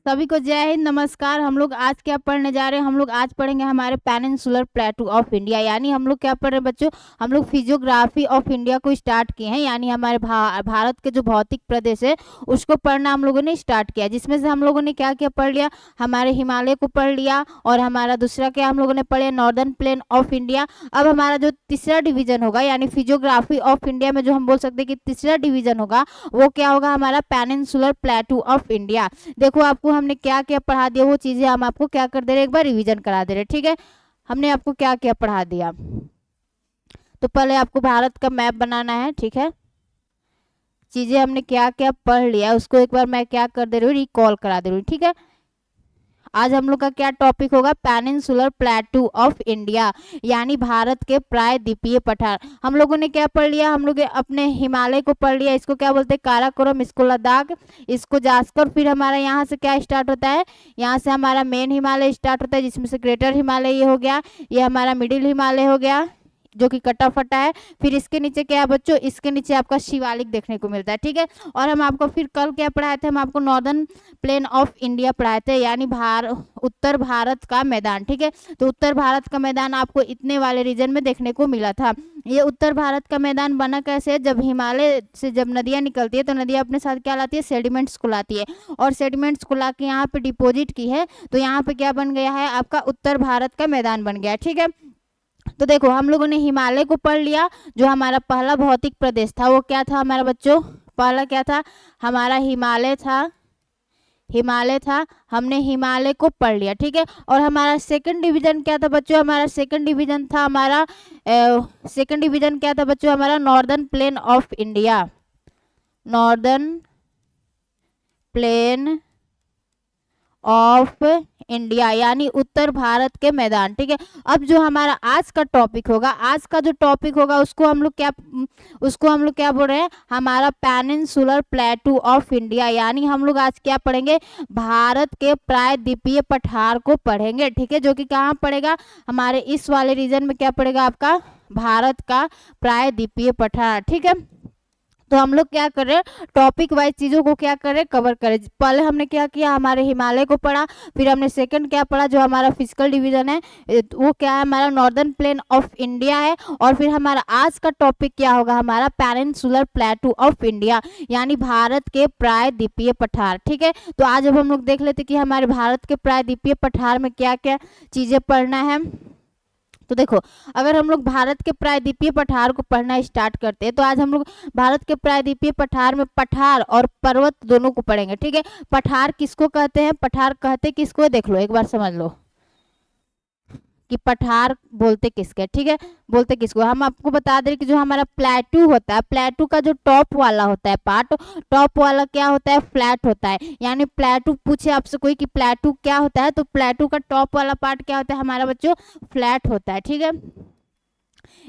सभी को जय हिंद, नमस्कार। हम लोग आज क्या पढ़ने जा रहे हैं? हम लोग आज पढ़ेंगे हमारे पेनिनसुलर प्लेटू ऑफ इंडिया। यानी हम लोग क्या पढ़ रहे हैं बच्चों? हम लोग फिजियोग्राफी ऑफ इंडिया को स्टार्ट किए हैं। यानी हमारे भारत के जो भौतिक प्रदेश है उसको पढ़ना हम लोगों ने स्टार्ट किया, जिसमें से हम लोगों ने क्या क्या पढ़ लिया? हमारे हिमालय को पढ़ लिया, और हमारा दूसरा क्या हम लोगों ने पढ़े? Northern plain of India. अब हमारा जो तीसरा डिवीजन होगा, यानी फिजियोग्राफी ऑफ इंडिया में जो हम बोल सकते हैं कि तीसरा डिवीजन होगा, वो क्या होगा? हमारा पेनिनसुलर प्लेटू ऑफ इंडिया। देखो आपको हमने क्या क्या पढ़ा दिया, वो चीजें हम आपको क्या कर दे रहे, एक बार रिवीजन करा दे रहे। ठीक है, हमने आपको क्या क्या पढ़ा दिया। तो पहले आपको भारत का मैप बनाना है। ठीक है, चीजें हमने क्या क्या पढ़ लिया उसको एक बार मैं क्या कर दे रही हूँ, रिकॉल करा दे रही हूँ। ठीक है, आज हम लोग का क्या टॉपिक होगा? पेनिनसुलर प्लेटू ऑफ इंडिया, यानी भारत के प्रायद्वीपीय पठार। हम लोगों ने क्या पढ़ लिया? हम लोग अपने हिमालय को पढ़ लिया, इसको क्या बोलते हैं? काराकोरम, इसको लद्दाख, इसको जास्कर। फिर हमारा यहाँ से क्या स्टार्ट होता है? यहाँ से हमारा मेन हिमालय स्टार्ट होता है, जिसमें से ग्रेटर हिमालय ये हो गया, ये हमारा मिडिल हिमालय हो गया जो कि कटा फटा है। फिर इसके नीचे क्या है बच्चों? इसके नीचे आपका शिवालिक देखने को मिलता है। ठीक है, और हम आपको फिर कल क्या पढ़ाए थे? हम आपको नॉर्दर्न प्लेन ऑफ इंडिया पढ़ाए थे, यानी उत्तर भारत का मैदान। ठीक है, तो उत्तर भारत का मैदान आपको इतने वाले रीजन में देखने को मिला था। ये उत्तर भारत का मैदान बना कैसे? जब हिमालय से जब नदियां निकलती है तो नदियां अपने साथ क्या लाती है? सेडिमेंट्स को लाती है, और सेडिमेंट्स को ला के यहाँ पे डिपोजिट की है, तो यहाँ पे क्या बन गया है? आपका उत्तर भारत का मैदान बन गया। ठीक है, तो देखो हम लोगों ने हिमालय को पढ़ लिया, जो हमारा पहला भौतिक प्रदेश था वो क्या था हमारा बच्चों? पहला क्या था? हमारा हिमालय था, हिमालय था। हमने हिमालय को पढ़ लिया। ठीक है, और हमारा सेकंड डिवीजन क्या था बच्चों? हमारा सेकंड डिवीजन था हमारा सेकंड डिवीजन क्या था बच्चों? हमारा northern plain of India, northern plain of India, यानी उत्तर भारत के मैदान। ठीक है, अब जो हमारा आज का टॉपिक होगा, आज का जो टॉपिक होगा उसको हम लोग क्या बोल रहे हैं? हमारा पेनिनसुलर प्लेटू ऑफ इंडिया, यानी हम लोग आज क्या पढ़ेंगे? भारत के प्रायद्वीपीय पठार को पढ़ेंगे। ठीक है, जो कि कहाँ पड़ेगा? हमारे इस वाले रीजन में क्या पड़ेगा आपका? भारत का प्रायद्वीपीय पठार। ठीक है, तो हम लोग क्या कर रहे हैं? टॉपिक वाइज चीजों को क्या कर रहे हैं? कवर करें। पहले हमने क्या किया? हमारे हिमालय को पढ़ा, फिर हमने सेकंड क्या पढ़ा? जो हमारा फिजिकल डिवीजन है वो क्या है? हमारा नॉर्दर्न प्लेन ऑफ इंडिया है। और फिर हमारा आज का टॉपिक क्या होगा? हमारा पेनिनसुलर प्लेटू ऑफ इंडिया, यानी भारत के प्रायद्वीपीय पठार। ठीक है, तो आज अब हम लोग देख लेते कि हमारे भारत के प्रायद्वीपीय पठार में क्या क्या चीजें पढ़ना है। तो देखो, अगर हम लोग भारत के प्रायद्वीपीय पठार को पढ़ना स्टार्ट करते हैं तो आज हम लोग भारत के प्रायद्वीपीय पठार में पठार और पर्वत दोनों को पढ़ेंगे। ठीक है, पठार किसको कहते हैं? पठार कहते किसको? देख लो, एक बार समझ लो कि पठार बोलते किसके। ठीक है, बोलते किसको? हम आपको बता दें कि जो हमारा प्लेटू होता है, प्लेटू का जो टॉप वाला होता है पार्ट, टॉप वाला क्या होता है? फ्लैट होता है। यानी प्लेटू पूछे आपसे कोई कि प्लेटू क्या होता है, तो प्लेटू का टॉप वाला पार्ट क्या होता है हमारा बच्चों? फ्लैट होता है। ठीक है,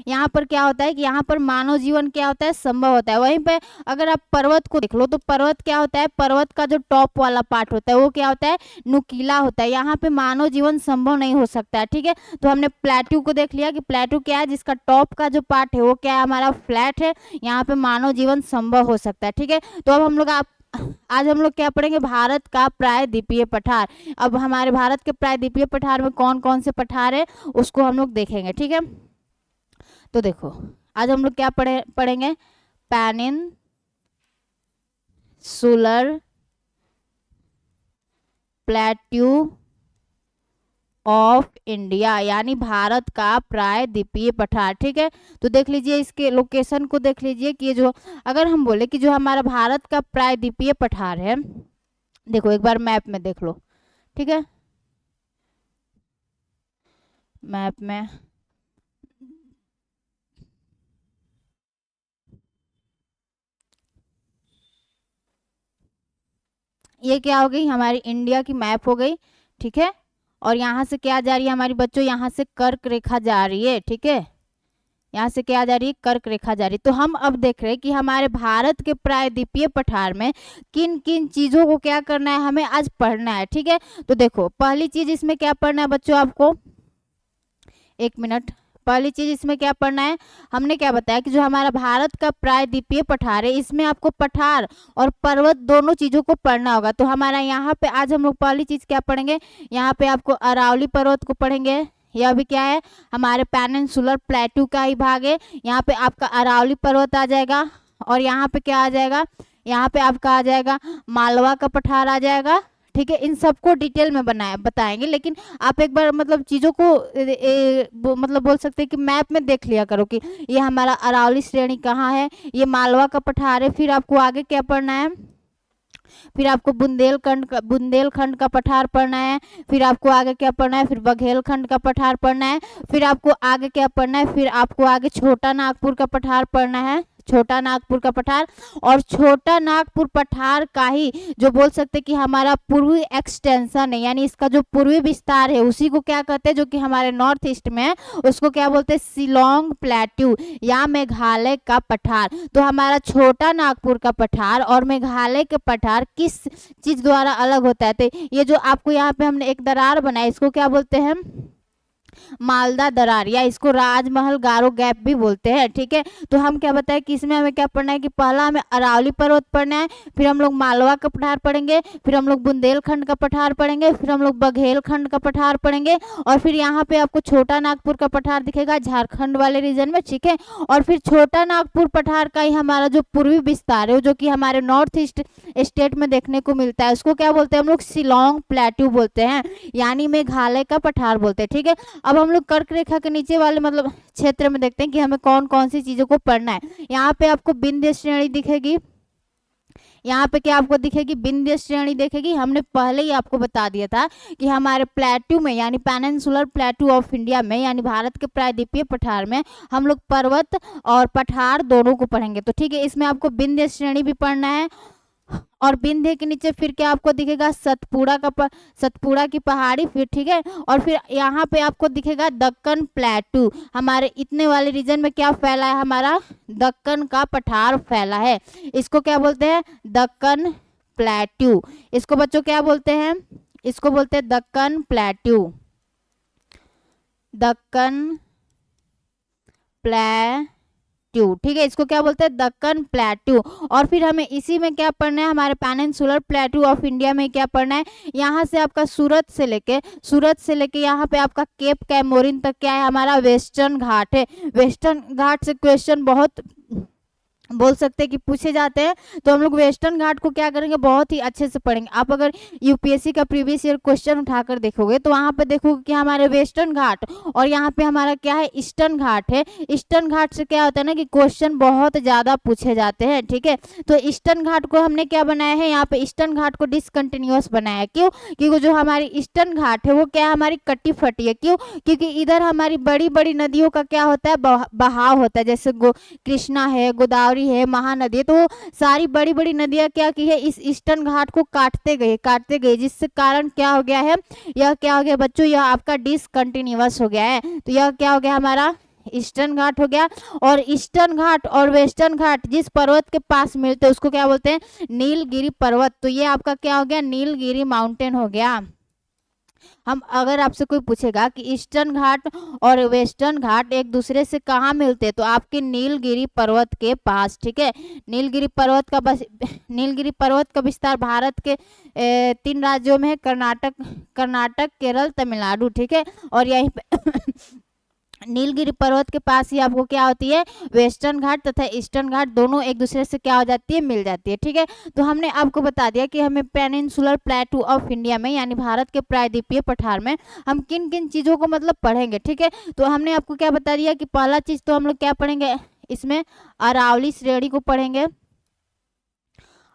यहाँ पर क्या होता है कि यहाँ पर मानव जीवन क्या होता है? संभव होता है। वहीं पे अगर आप पर्वत को देख लो तो पर्वत क्या होता है? पर्वत का जो टॉप वाला पार्ट होता है वो क्या होता है? नुकीला होता है। यहाँ पे मानव जीवन संभव नहीं हो सकता है। ठीक है, तो हमने प्लेटू को देख लिया कि प्लेटू क्या है? जिसका टॉप का जो पार्ट है वो क्या है? हमारा फ्लैट है। यहाँ पे मानव जीवन संभव हो सकता है। ठीक है, तो अब हम लोग आज हम लोग क्या पढ़ेंगे? भारत का प्रायद्वीपीय पठार। अब हमारे भारत के प्रायद्वीपीय पठार में कौन कौन से पठार है उसको हम लोग देखेंगे। ठीक है, तो देखो आज हम लोग क्या पढ़ेंगे? पेनिनसुलर प्लेट्यू ऑफ इंडिया, यानी भारत का प्रायद्वीपीय पठार। ठीक है, तो देख लीजिए इसके लोकेशन को, देख लीजिए कि ये जो अगर हम बोले कि जो हमारा भारत का प्रायद्वीपीय पठार है, देखो एक बार मैप में देख लो। ठीक है, मैप में ये क्या हो गई? हमारी इंडिया की मैप हो गई। ठीक है, और यहाँ से क्या जा रही है हमारी बच्चों? यहाँ से कर्क रेखा जा रही है। ठीक है, यहाँ से क्या जा रही है? कर्क रेखा जा रही है। तो हम अब देख रहे हैं कि हमारे भारत के प्रायद्वीपीय पठार में किन किन चीजों को क्या करना है? हमें आज पढ़ना है। ठीक है, तो देखो पहली चीज इसमें क्या पढ़ना है बच्चों आपको? एक मिनट, पहली चीज इसमें क्या पढ़ना है, हमने क्या बताया कि जो हमारा भारत का प्रायद्वीपीय पठार है इसमें आपको पठार और पर्वत दोनों चीजों को पढ़ना होगा। तो हमारा यहाँ पे आज हम लोग पहली चीज क्या पढ़ेंगे, यहाँ पे आपको अरावली पर्वत को पढ़ेंगे। यह भी क्या है, हमारे पेनिनसुलर प्लेटू का ही भाग है। यहाँ पे आपका अरावली पर्वत आ जाएगा और यहाँ पे क्या आ जाएगा, यहाँ पे आपका आ जाएगा मालवा का पठार आ जाएगा। ठीक है, इन सबको डिटेल में बताएंगे, लेकिन आप एक बार मतलब चीज़ों को मतलब बोल सकते हैं कि मैप में देख लिया करो कि ये हमारा अरावली श्रेणी कहाँ है, ये मालवा का पठार है। फिर आपको आगे क्या पढ़ना है, फिर आपको बुंदेलखंड का पठार पढ़ना है। फिर आपको आगे क्या पढ़ना है, फिर बघेलखंड का पठार पढ़ना है। फिर आपको आगे क्या पढ़ना है, फिर आपको आगे छोटा नागपुर का पठार पढ़ना है, छोटा नागपुर का पठार। और छोटा नागपुर पठार का ही जो बोल सकते कि हमारा पूर्वी एक्सटेंशन है, यानी इसका जो पूर्वी विस्तार है उसी को क्या कहते हैं, जो कि हमारे नॉर्थ ईस्ट में है उसको क्या बोलते हैं, शिलोंग प्लेट्यू या मेघालय का पठार। तो हमारा छोटा नागपुर का पठार और मेघालय के पठार किस चीज द्वारा अलग होता है, तो ये जो आपको यहाँ पे हमने एक दरार बनाई इसको क्या बोलते हैं, मालदा दरार, या इसको राजमहल गारो गैप भी बोलते हैं। ठीक है, तो हम क्या बताएं कि इसमें हमें क्या पढ़ना है कि पहला हमें अरावली पर्वत पढ़ना है, फिर हम लोग मालवा का पठार पढ़ेंगे, फिर हम लोग बुंदेलखंड का पठार पढ़ेंगे, फिर हम लोग बघेलखंड का पठार पढ़ेंगे, और फिर यहाँ पे आपको छोटा नागपुर का पठार दिखेगा झारखंड वाले रीजन में। ठीक है, और फिर छोटा नागपुर पठार का ही हमारा जो पूर्वी विस्तार है जो कि हमारे नॉर्थ ईस्ट स्टेट में देखने को मिलता है उसको क्या बोलते हैं हम लोग, शिलोंग प्लेट्यू बोलते हैं, यानी मेघालय का पठार बोलते हैं। ठीक है, अब हम लोग कर्क रेखा के नीचे वाले मतलब क्षेत्र में देखते हैं कि हमें कौन कौन सी चीजों को पढ़ना है। यहाँ पे आपको विंध्य श्रेणी दिखेगी, यहाँ पे क्या आपको दिखेगी, विंध्य श्रेणी दिखेगी। हमने पहले ही आपको बता दिया था कि हमारे प्लेट्यू में यानी पेनिनसुलर प्लेट्यू ऑफ इंडिया में यानी भारत के प्रायद्वीपीय पठार में हम लोग पर्वत और पठार दोनों को पढ़ेंगे। तो ठीक है, इसमें आपको विंध्य श्रेणी भी पढ़ना है। और विंध्य के नीचे फिर क्या आपको दिखेगा, सतपुड़ा की पहाड़ी। फिर ठीक है, और फिर यहाँ पे आपको दिखेगा दक्कन प्लेटू, हमारे इतने वाले रीजन में क्या फैला है, हमारा दक्कन का पठार फैला है। इसको क्या बोलते हैं, दक्कन प्लेट्यू। इसको बच्चों क्या बोलते हैं, इसको बोलते हैं दक्कन प्लेट्यू, दक्कन प्लेट्यू। ठीक है, इसको क्या बोलते हैं, दक्कन प्लेट्यू। और फिर हमें इसी में क्या पढ़ना है, हमारे पेनिनसुलर प्लेट्यू ऑफ इंडिया में क्या पढ़ना है, यहाँ से आपका सूरत से लेके यहाँ पे आपका केप कैमोरिन तक क्या है, हमारा वेस्टर्न घाट है। वेस्टर्न घाट से क्वेश्चन बहुत बोल सकते हैं कि पूछे जाते हैं, तो हम लोग वेस्टर्न घाट को क्या करेंगे, बहुत ही अच्छे से पढ़ेंगे। आप अगर यूपीएससी का प्रीवियस ईयर क्वेश्चन उठाकर देखोगे तो वहाँ पे देखोगे कि हमारे वेस्टर्न घाट और यहाँ पे हमारा क्या है, ईस्टर्न घाट है। ईस्टर्न घाट से क्या होता है ना कि क्वेश्चन बहुत ज़्यादा पूछे जाते हैं। ठीक है, तो ईस्टर्न घाट को हमने क्या बनाया है, यहाँ पे ईस्टर्न घाट को डिसकंटिन्यूअस बनाया है। क्यों, क्योंकि जो हमारी ईस्टर्न घाट है वो क्या हमारी कटी फटी है। क्यों, क्योंकि इधर हमारी बड़ी बड़ी नदियों का क्या होता है, बहाव होता है, जैसे कृष्णा है, गोदावरी है, महानदी। तो सारी बड़ी बड़ी नदियां क्या की है, इस ईस्टर्न घाट को काटते गए, जिससे कारण क्या हो गया है, यह क्या हो गया बच्चों, यह आपका डिसकंटिन्यूअस हो गया है। तो यह क्या हो गया, हमारा ईस्टर्न घाट हो गया। और ईस्टर्न घाट और वेस्टर्न घाट जिस पर्वत के पास मिलते हैं उसको क्या बोलते हैं, नीलगिरी पर्वत। तो ये आपका क्या हो गया, नीलगिरी माउंटेन हो गया। हम अगर आपसे कोई पूछेगा कि ईस्टर्न घाट और वेस्टर्न घाट एक दूसरे से कहाँ मिलते हैं, तो आपके नीलगिरी पर्वत के पास। ठीक है, नीलगिरी पर्वत का विस्तार भारत के 3 राज्यों में है, कर्नाटक, केरल, तमिलनाडु। ठीक है, और यहीं पे नीलगिरी पर्वत के पास ही आपको क्या होती है, वेस्टर्न घाट तथा ईस्टर्न घाट दोनों एक दूसरे से क्या हो जाती है, मिल जाती है। ठीक है, तो हमने आपको बता दिया कि हमें पेनिनसुलर प्लेटू ऑफ इंडिया में यानी भारत के प्रायद्वीपीय पठार में हम किन किन चीज़ों को मतलब पढ़ेंगे। ठीक है, तो हमने आपको क्या बता दिया कि पहला चीज़ तो हम लोग क्या पढ़ेंगे, इसमें अरावली श्रेणी को पढ़ेंगे,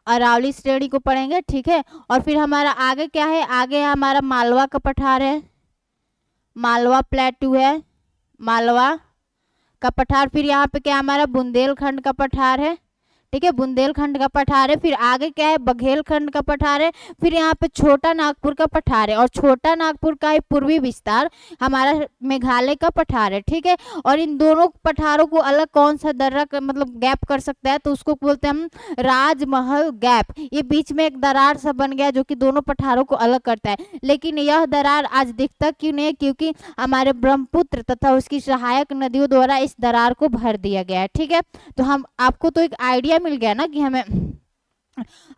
अरावली श्रेणी को पढ़ेंगे। ठीक है, और फिर हमारा आगे क्या है, आगे हमारा मालवा का पठार है, मालवा प्लेटू है, मालवा का पठार। फिर यहाँ पे क्या हमारा बुंदेलखंड का पठार है। ठीक है, बुंदेलखंड का पठार है। फिर आगे क्या है, बघेलखंड का पठार है। फिर यहाँ पे छोटा नागपुर का पठार है, और छोटा नागपुर का ही पूर्वी विस्तार हमारा मेघालय का पठार है। ठीक है, और इन दोनों पठारों को अलग कौन सा दर्रा मतलब गैप कर सकता है, तो उसको बोलते हैं हम राजमहल गैप। ये बीच में एक दरार सा बन गया जो कि दोनों पठारों को अलग करता है, लेकिन यह दरार आज दिखता क्यों नहीं है, क्योंकि हमारे ब्रह्मपुत्र तथा उसकी सहायक नदियों द्वारा इस दरार को भर दिया गया है। ठीक है, तो हम आपको तो एक आइडिया मिल गया ना कि हमें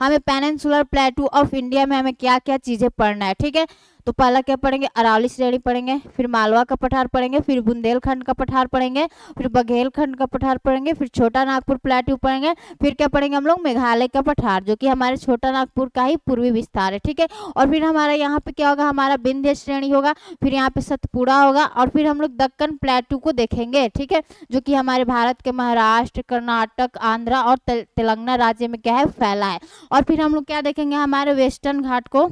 पेनिनसुलर प्लेटू ऑफ इंडिया में हमें क्या क्या चीजें पढ़ना है। ठीक है, तो पहला क्या पढ़ेंगे, अरावली श्रेणी पढ़ेंगे, फिर मालवा का पठार पढ़ेंगे, फिर बुंदेलखंड का पठार पढ़ेंगे, फिर बघेलखंड का पठार पढ़ेंगे, फिर छोटा नागपुर प्लेटू पढ़ेंगे, फिर क्या पढ़ेंगे हम लोग, मेघालय का पठार जो कि हमारे छोटा नागपुर का ही पूर्वी विस्तार है। ठीक है, और फिर हमारा यहाँ पे क्या होगा, हमारा विंध्य श्रेणी होगा, फिर यहाँ पे सतपुड़ा होगा, और फिर हम लोग दक्कन प्लेटू को देखेंगे। ठीक है, जो कि हमारे भारत के महाराष्ट्र, कर्नाटक, आंध्रा और तेलंगाना राज्य में क्या है, फैला है। और फिर हम लोग क्या देखेंगे, हमारे वेस्टर्न घाट को,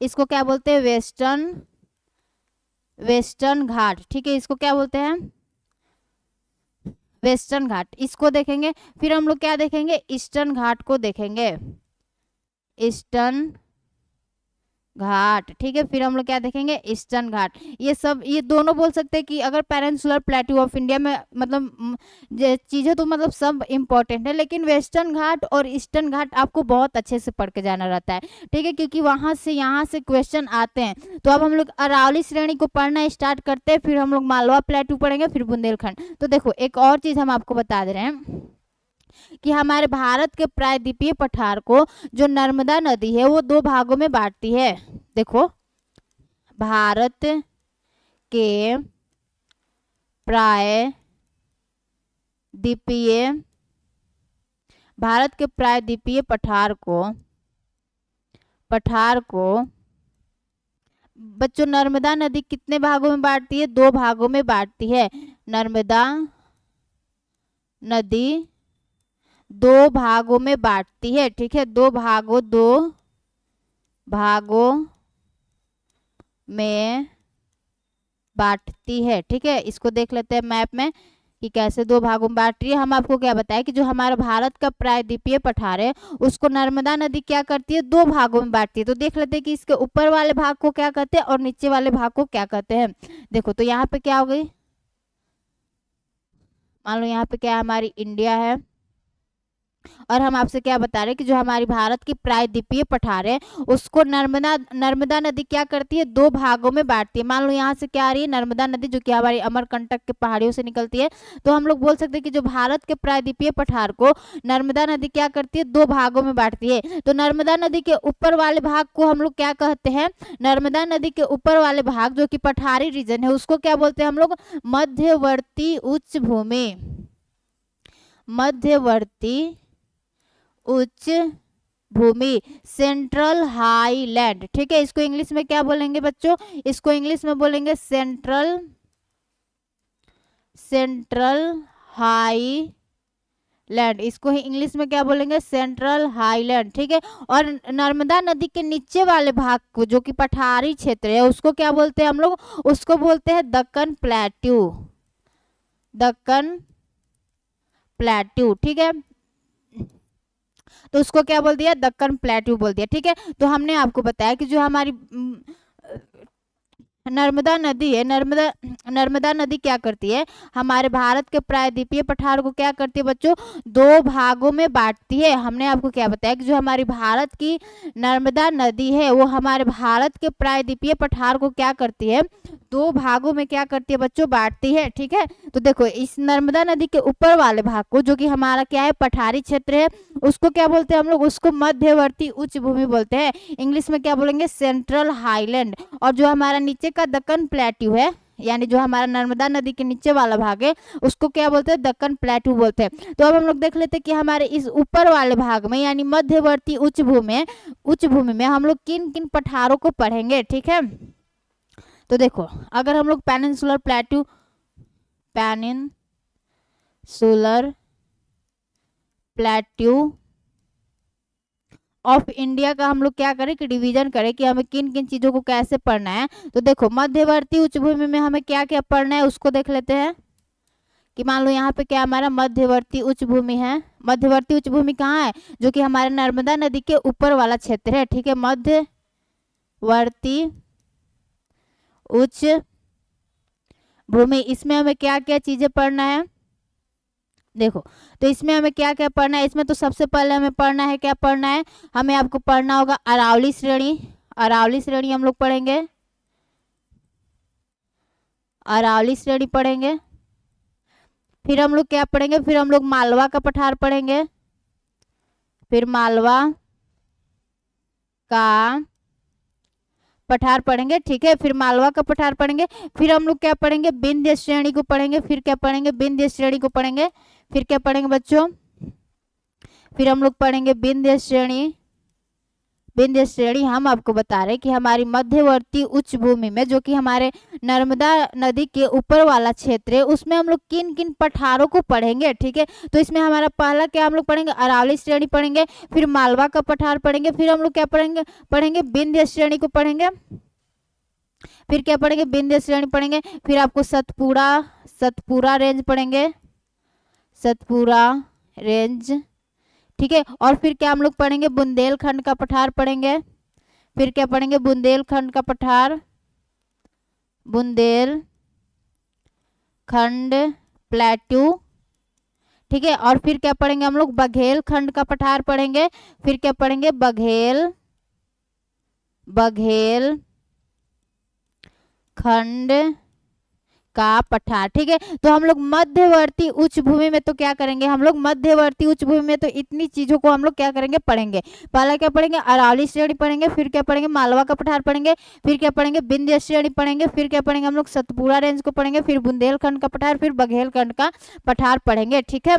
इसको क्या बोलते हैं, वेस्टर्न घाट। ठीक है, इसको क्या बोलते हैं, वेस्टर्न घाट, इसको देखेंगे। फिर हम लोग क्या देखेंगे, ईस्टर्न घाट को देखेंगे, ईस्टर्न घाट। ठीक है, फिर हम लोग क्या देखेंगे, ईस्टर्न घाट। ये सब, ये दोनों बोल सकते हैं कि अगर पेनिनसुलर प्लेटू ऑफ इंडिया में मतलब चीजें तो मतलब सब इंपॉर्टेंट है, लेकिन वेस्टर्न घाट और ईस्टर्न घाट आपको बहुत अच्छे से पढ़ के जाना रहता है। ठीक है, क्योंकि वहां से यहाँ से क्वेश्चन आते हैं। तो अब हम लोग अरावली श्रेणी को पढ़ना स्टार्ट करते हैं, फिर हम लोग मालवा प्लेटू पढ़ेंगे, फिर बुंदेलखंड। तो देखो एक और चीज हम आपको बता दे रहे हैं कि हमारे भारत के प्रायद्वीपीय पठार को जो नर्मदा नदी है वो दो भागों में बांटती है। देखो, भारत के प्रायद्वीपीय पठार को बच्चों नर्मदा नदी कितने भागों में बांटती है, दो भागों में बांटती है। नर्मदा नदी दो भागों में बांटती है। ठीक है, दो भागों में बांटती है। ठीक है, इसको देख लेते हैं मैप में कि कैसे दो भागों में बांट रही है। हम आपको क्या बताएं कि जो हमारा भारत का प्रायद्वीपीय पठार है उसको नर्मदा नदी क्या करती है, दो भागों में बांटती है। तो देख लेते हैं कि इसके ऊपर वाले भाग को क्या कहते हैं और नीचे वाले भाग को क्या कहते हैं। देखो, तो यहाँ पे क्या हो गई, मान लो यहाँ पे क्या है, हमारी इंडिया है, और हम आपसे क्या बता रहे हैं कि जो हमारी भारत की प्रायद्वीपीय पठार है उसको नर्मदा नदी क्या करती है, दो भागों में बांटती है। मान लो यहाँ से क्या आ रही है, नर्मदा नदी जो कि हमारी अमरकंटक के पहाड़ियों से निकलती है। तो हम लोग बोल सकते हैं कि जो भारत के प्रायद्वीपीय पठार को नर्मदा नदी क्या करती है, दो भागों में बांटती है। तो नर्मदा नदी के ऊपर वाले भाग को हम लोग क्या कहते हैं, नर्मदा नदी के ऊपर वाले भाग जो कि पठारी रीजन है उसको क्या बोलते हैं हम लोग, मध्यवर्ती उच्च भूमि, मध्यवर्ती उच्च भूमि, सेंट्रल हाईलैंड। ठीक है, इसको इंग्लिश में क्या बोलेंगे बच्चों, इसको इंग्लिश में बोलेंगे सेंट्रल हाईलैंड, इसको ही इंग्लिश में क्या बोलेंगे, सेंट्रल हाईलैंड। ठीक है, और नर्मदा नदी के नीचे वाले भाग को जो कि पठारी क्षेत्र है उसको क्या बोलते हैं हम लोग, उसको बोलते हैं दक्कन प्लेट्यू, दक्कन प्लेट्यू। ठीक है, तो उसको क्या बोल दिया, दक्कन प्लेट्यू बोल दिया। ठीक है, तो हमने आपको बताया कि जो हमारी नर्मदा नदी है, नर्मदा नदी क्या करती है, हमारे भारत के प्रायद्वीपीय पठार को क्या करती है बच्चों, दो भागों में बांटती है। हमने आपको क्या बताया कि जो हमारी भारत की नर्मदा नदी है वो हमारे भारत के प्रायद्वीपीय पठार को क्या करती है, दो भागों में क्या करती है बच्चों, बांटती है। ठीक है, तो देखो इस नर्मदा नदी के ऊपर वाले भाग को जो कि हमारा क्या है, पठारी क्षेत्र है, उसको क्या बोलते हैं हम लोग, उसको मध्यवर्ती उच्च भूमि बोलते हैं, इंग्लिश में क्या बोलेंगे, सेंट्रल हाईलैंड। और जो हमारा नीचे का दक्कन प्लेट्यू है, यानी जो हमारा नर्मदा नदी के नीचे वाला भाग है उसको क्या बोलते हैं, दक्कन प्लेट्यू बोलते हैं। तो अब हम लोग देख लेते हैं कि हमारे इस ऊपर वाले भाग में यानी मध्यवर्ती उच्च भूमि में हम लोग किन किन पठारों को पढ़ेंगे। ठीक है, तो देखो अगर हम लोग पेनिनसुलर प्लेट्यू ऑफ इंडिया का हम लोग क्या करें कि डिवीजन करें कि हमें किन किन चीजों को कैसे पढ़ना है। तो देखो मध्यवर्ती उच्च भूमि में हमें क्या क्या पढ़ना है उसको देख लेते हैं कि मान लो यहाँ पे क्या हमारा मध्यवर्ती उच्च भूमि है। मध्यवर्ती उच्च भूमि कहाँ है? जो कि हमारे नर्मदा नदी के ऊपर वाला क्षेत्र है। ठीक है, मध्यवर्ती उच्च भूमि। इसमें हमें क्या क्या चीजें पढ़ना है देखो, तो इसमें हमें क्या क्या पढ़ना है। इसमें तो सबसे पहले हमें पढ़ना है, क्या पढ़ना है हमें, आपको पढ़ना होगा अरावली श्रेणी। अरावली श्रेणी हम लोग पढ़ेंगे, अरावली श्रेणी पढ़ेंगे। फिर हम लोग क्या पढ़ेंगे, फिर हम लोग मालवा का पठार पढ़ेंगे, फिर मालवा का पठार पढ़ेंगे। ठीक है, फिर मालवा का पठार पढ़ेंगे। फिर हम लोग क्या पढ़ेंगे, विंध्य श्रेणी को पढ़ेंगे। फिर क्या पढ़ेंगे, विंध्य श्रेणी को पढ़ेंगे। फिर क्या पढ़ेंगे बच्चों, फिर हम लोग पढ़ेंगे विंध्य श्रेणी। विंध्य श्रेणी हम आपको बता रहे कि हमारी मध्यवर्ती उच्च भूमि में, जो कि हमारे नर्मदा नदी के ऊपर वाला क्षेत्र है, उसमें हम लोग किन किन पठारों को पढ़ेंगे। ठीक है, तो इसमें हमारा पहला क्या हम लोग पढ़ेंगे, अरावली श्रेणी पढ़ेंगे। फिर मालवा का पठार पढ़ेंगे। फिर हम लोग क्या पढ़ेंगे विंध्य श्रेणी को पढ़ेंगे। फिर क्या पढ़ेंगे, विंध्य श्रेणी पढ़ेंगे। फिर आपको सतपुरा रेंज पढ़ेंगे, सतपुरा रेंज। ठीक है, और फिर क्या हम लोग पढ़ेंगे, बुंदेलखंड का पठार पढ़ेंगे। फिर क्या पढ़ेंगे, बुंदेलखंड का पठार, बुंदेलखंड प्लेटू। ठीक है, और फिर क्या पढ़ेंगे हम लोग, बघेलखंड का पठार पढ़ेंगे। फिर क्या पढ़ेंगे, बघेलखंड का पठार। ठीक है, तो हम लोग मध्यवर्ती उच्च भूमि में तो क्या करेंगे, हम लोग मध्यवर्ती उच्च भूमि में तो इतनी चीजों को हम लोग क्या करेंगे, पढ़ेंगे। पहला क्या पढ़ेंगे, अरावली श्रेणी पढ़ेंगे। फिर क्या पढ़ेंगे, मालवा का पठार पढ़ेंगे। फिर क्या पढ़ेंगे, विंध्य श्रेणी पढ़ेंगे। फिर क्या पढ़ेंगे हम लोग, सतपुरा रेंज को पढ़ेंगे। फिर बुंदेलखंड का पठार, फिर बघेलखंड का पठार पढ़ेंगे। ठीक है,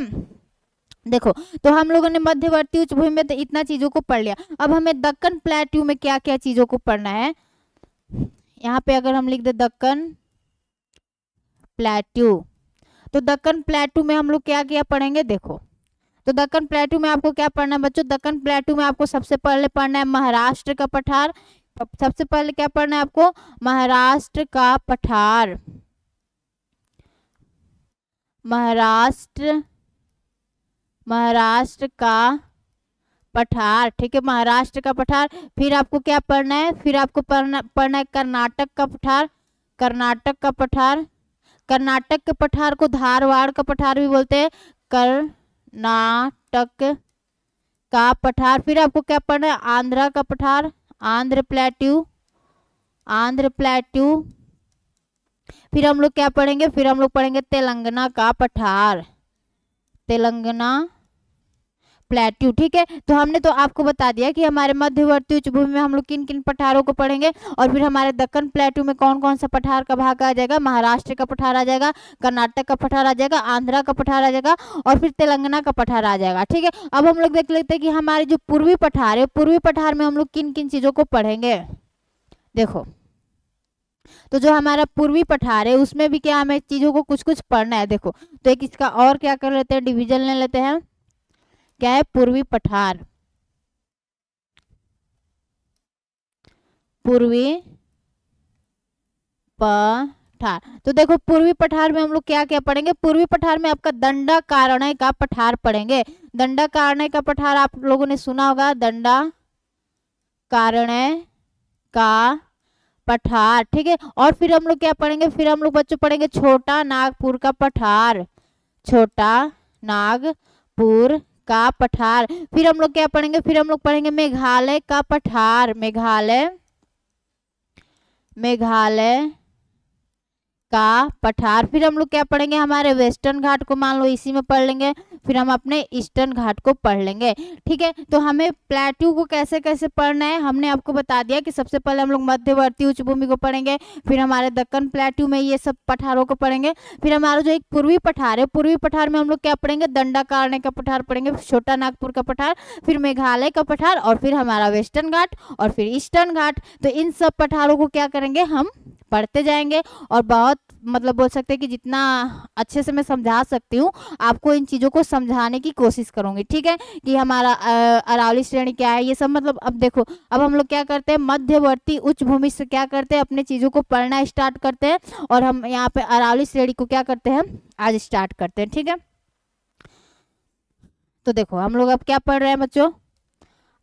देखो, तो हम लोगों ने मध्यवर्ती उच्च भूमि में तो इतना चीजों को पढ़ लिया। अब हमें दक्कन प्लेट्यू में क्या क्या चीजों को पढ़ना है। यहाँ पे अगर हम लिख दे दक्कन प्लेट्यू, तो दक्कन प्लेट्यू में हम लोग क्या क्या पढ़ेंगे देखो, तो दक्कन प्लेट्यू में आपको क्या पढ़ना है बच्चों, दक्कन प्लेट्यू में आपको सबसे पहले पढ़ना है महाराष्ट्र का पठार। सबसे पहले क्या पढ़ना है आपको, महाराष्ट्र का पठार, महाराष्ट्र का पठार। ठीक है, महाराष्ट्र का पठार। फिर आपको क्या पढ़ना है, फिर आपको पढ़ना है कर्नाटक का पठार, कर्नाटक का पठार। कर्नाटक के पठार को धारवाड़ का पठार भी बोलते हैं, कर्नाटक का पठार। फिर आपको क्या पढ़ना है, आंध्रा का पठार, आंध्र प्लेट्यू, आंध्र प्लेट्यू। फिर हम लोग क्या पढ़ेंगे, फिर हम लोग पढ़ेंगे तेलंगाना का पठार, तेलंगाना प्लेट्यू। ठीक है, तो हमने तो आपको बता दिया कि हमारे मध्यवर्ती उच्च भूमि में हम लोग किन किन पठारों को पढ़ेंगे, और फिर हमारे दक्कन प्लेट्यू में कौन कौन सा पठार का भाग आ जाएगा, महाराष्ट्र का पठार आ जाएगा, कर्नाटक का पठार आ जाएगा, आंध्रा का पठार आ जाएगा, और फिर तेलंगाना का पठार आ जाएगा। ठीक है, अब हम लोग देख लेते हैं कि हमारे जो पूर्वी पठार है, पूर्वी पठार में हम लोग किन किन चीजों को पढ़ेंगे। देखो, तो जो हमारा पूर्वी पठार है उसमें भी क्या हमें चीजों को कुछ कुछ पढ़ना है। देखो, तो एक इसका और क्या कर लेते हैं, डिवीजन ले लेते हैं। क्या है, पूर्वी पठार, पूर्वी पठार। तो देखो, पूर्वी पठार में हम लोग क्या क्या पढ़ेंगे, पूर्वी पठार में आपका दंडाकारण्य का पठार पढ़ेंगे। दंडाकारण्य का पठार आप लोगों ने सुना होगा, दंडाकारण्य का पठार। ठीक है, और फिर हम लोग क्या पढ़ेंगे, फिर हम लोग बच्चों पढ़ेंगे छोटा नागपुर का पठार, छोटा नागपुर का पठार। फिर हम लोग क्या पढ़ेंगे, फिर हम लोग पढ़ेंगे मेघालय का पठार, मेघालय का पठार। फिर हम लोग क्या पढ़ेंगे, हमारे वेस्टर्न घाट को मान लो इसी में पढ़ लेंगे, फिर हम अपने ईस्टर्न घाट को पढ़ लेंगे। ठीक है, तो हमें प्लेट्यू को कैसे कैसे पढ़ना है हमने आपको बता दिया कि सबसे पहले हम लोग मध्यवर्ती उच्च भूमि को पढ़ेंगे, फिर हमारे दक्कन प्लेट्यू में ये सब पठारों को पढ़ेंगे। फिर हमारा जो एक पूर्वी पठार है, पूर्वी पठार में हम लोग क्या पढ़ेंगे, दंडाकारण्य का पठार पढ़ेंगे, छोटा नागपुर का पठार, फिर मेघालय का पठार, और फिर हमारा वेस्टर्न घाट, और फिर ईस्टर्न घाट। तो इन सब पठारों को क्या करेंगे, हम पढ़ते जाएंगे और बहुत मतलब बोल सकते हैं कि जितना अच्छे से मैं समझा सकती हूँ आपको इन चीज़ों को समझाने की कोशिश करूँगी, ठीक है, कि हमारा अरावली श्रेणी क्या है ये सब। मतलब अब देखो, अब हम लोग क्या करते हैं, मध्यवर्ती उच्च भूमि से क्या करते हैं, अपने चीज़ों को पढ़ना स्टार्ट करते हैं, और हम यहाँ पे अरावली श्रेणी को क्या करते हैं, आज स्टार्ट करते हैं, ठीक है। तो देखो हम लोग अब क्या पढ़ रहे हैं बच्चों,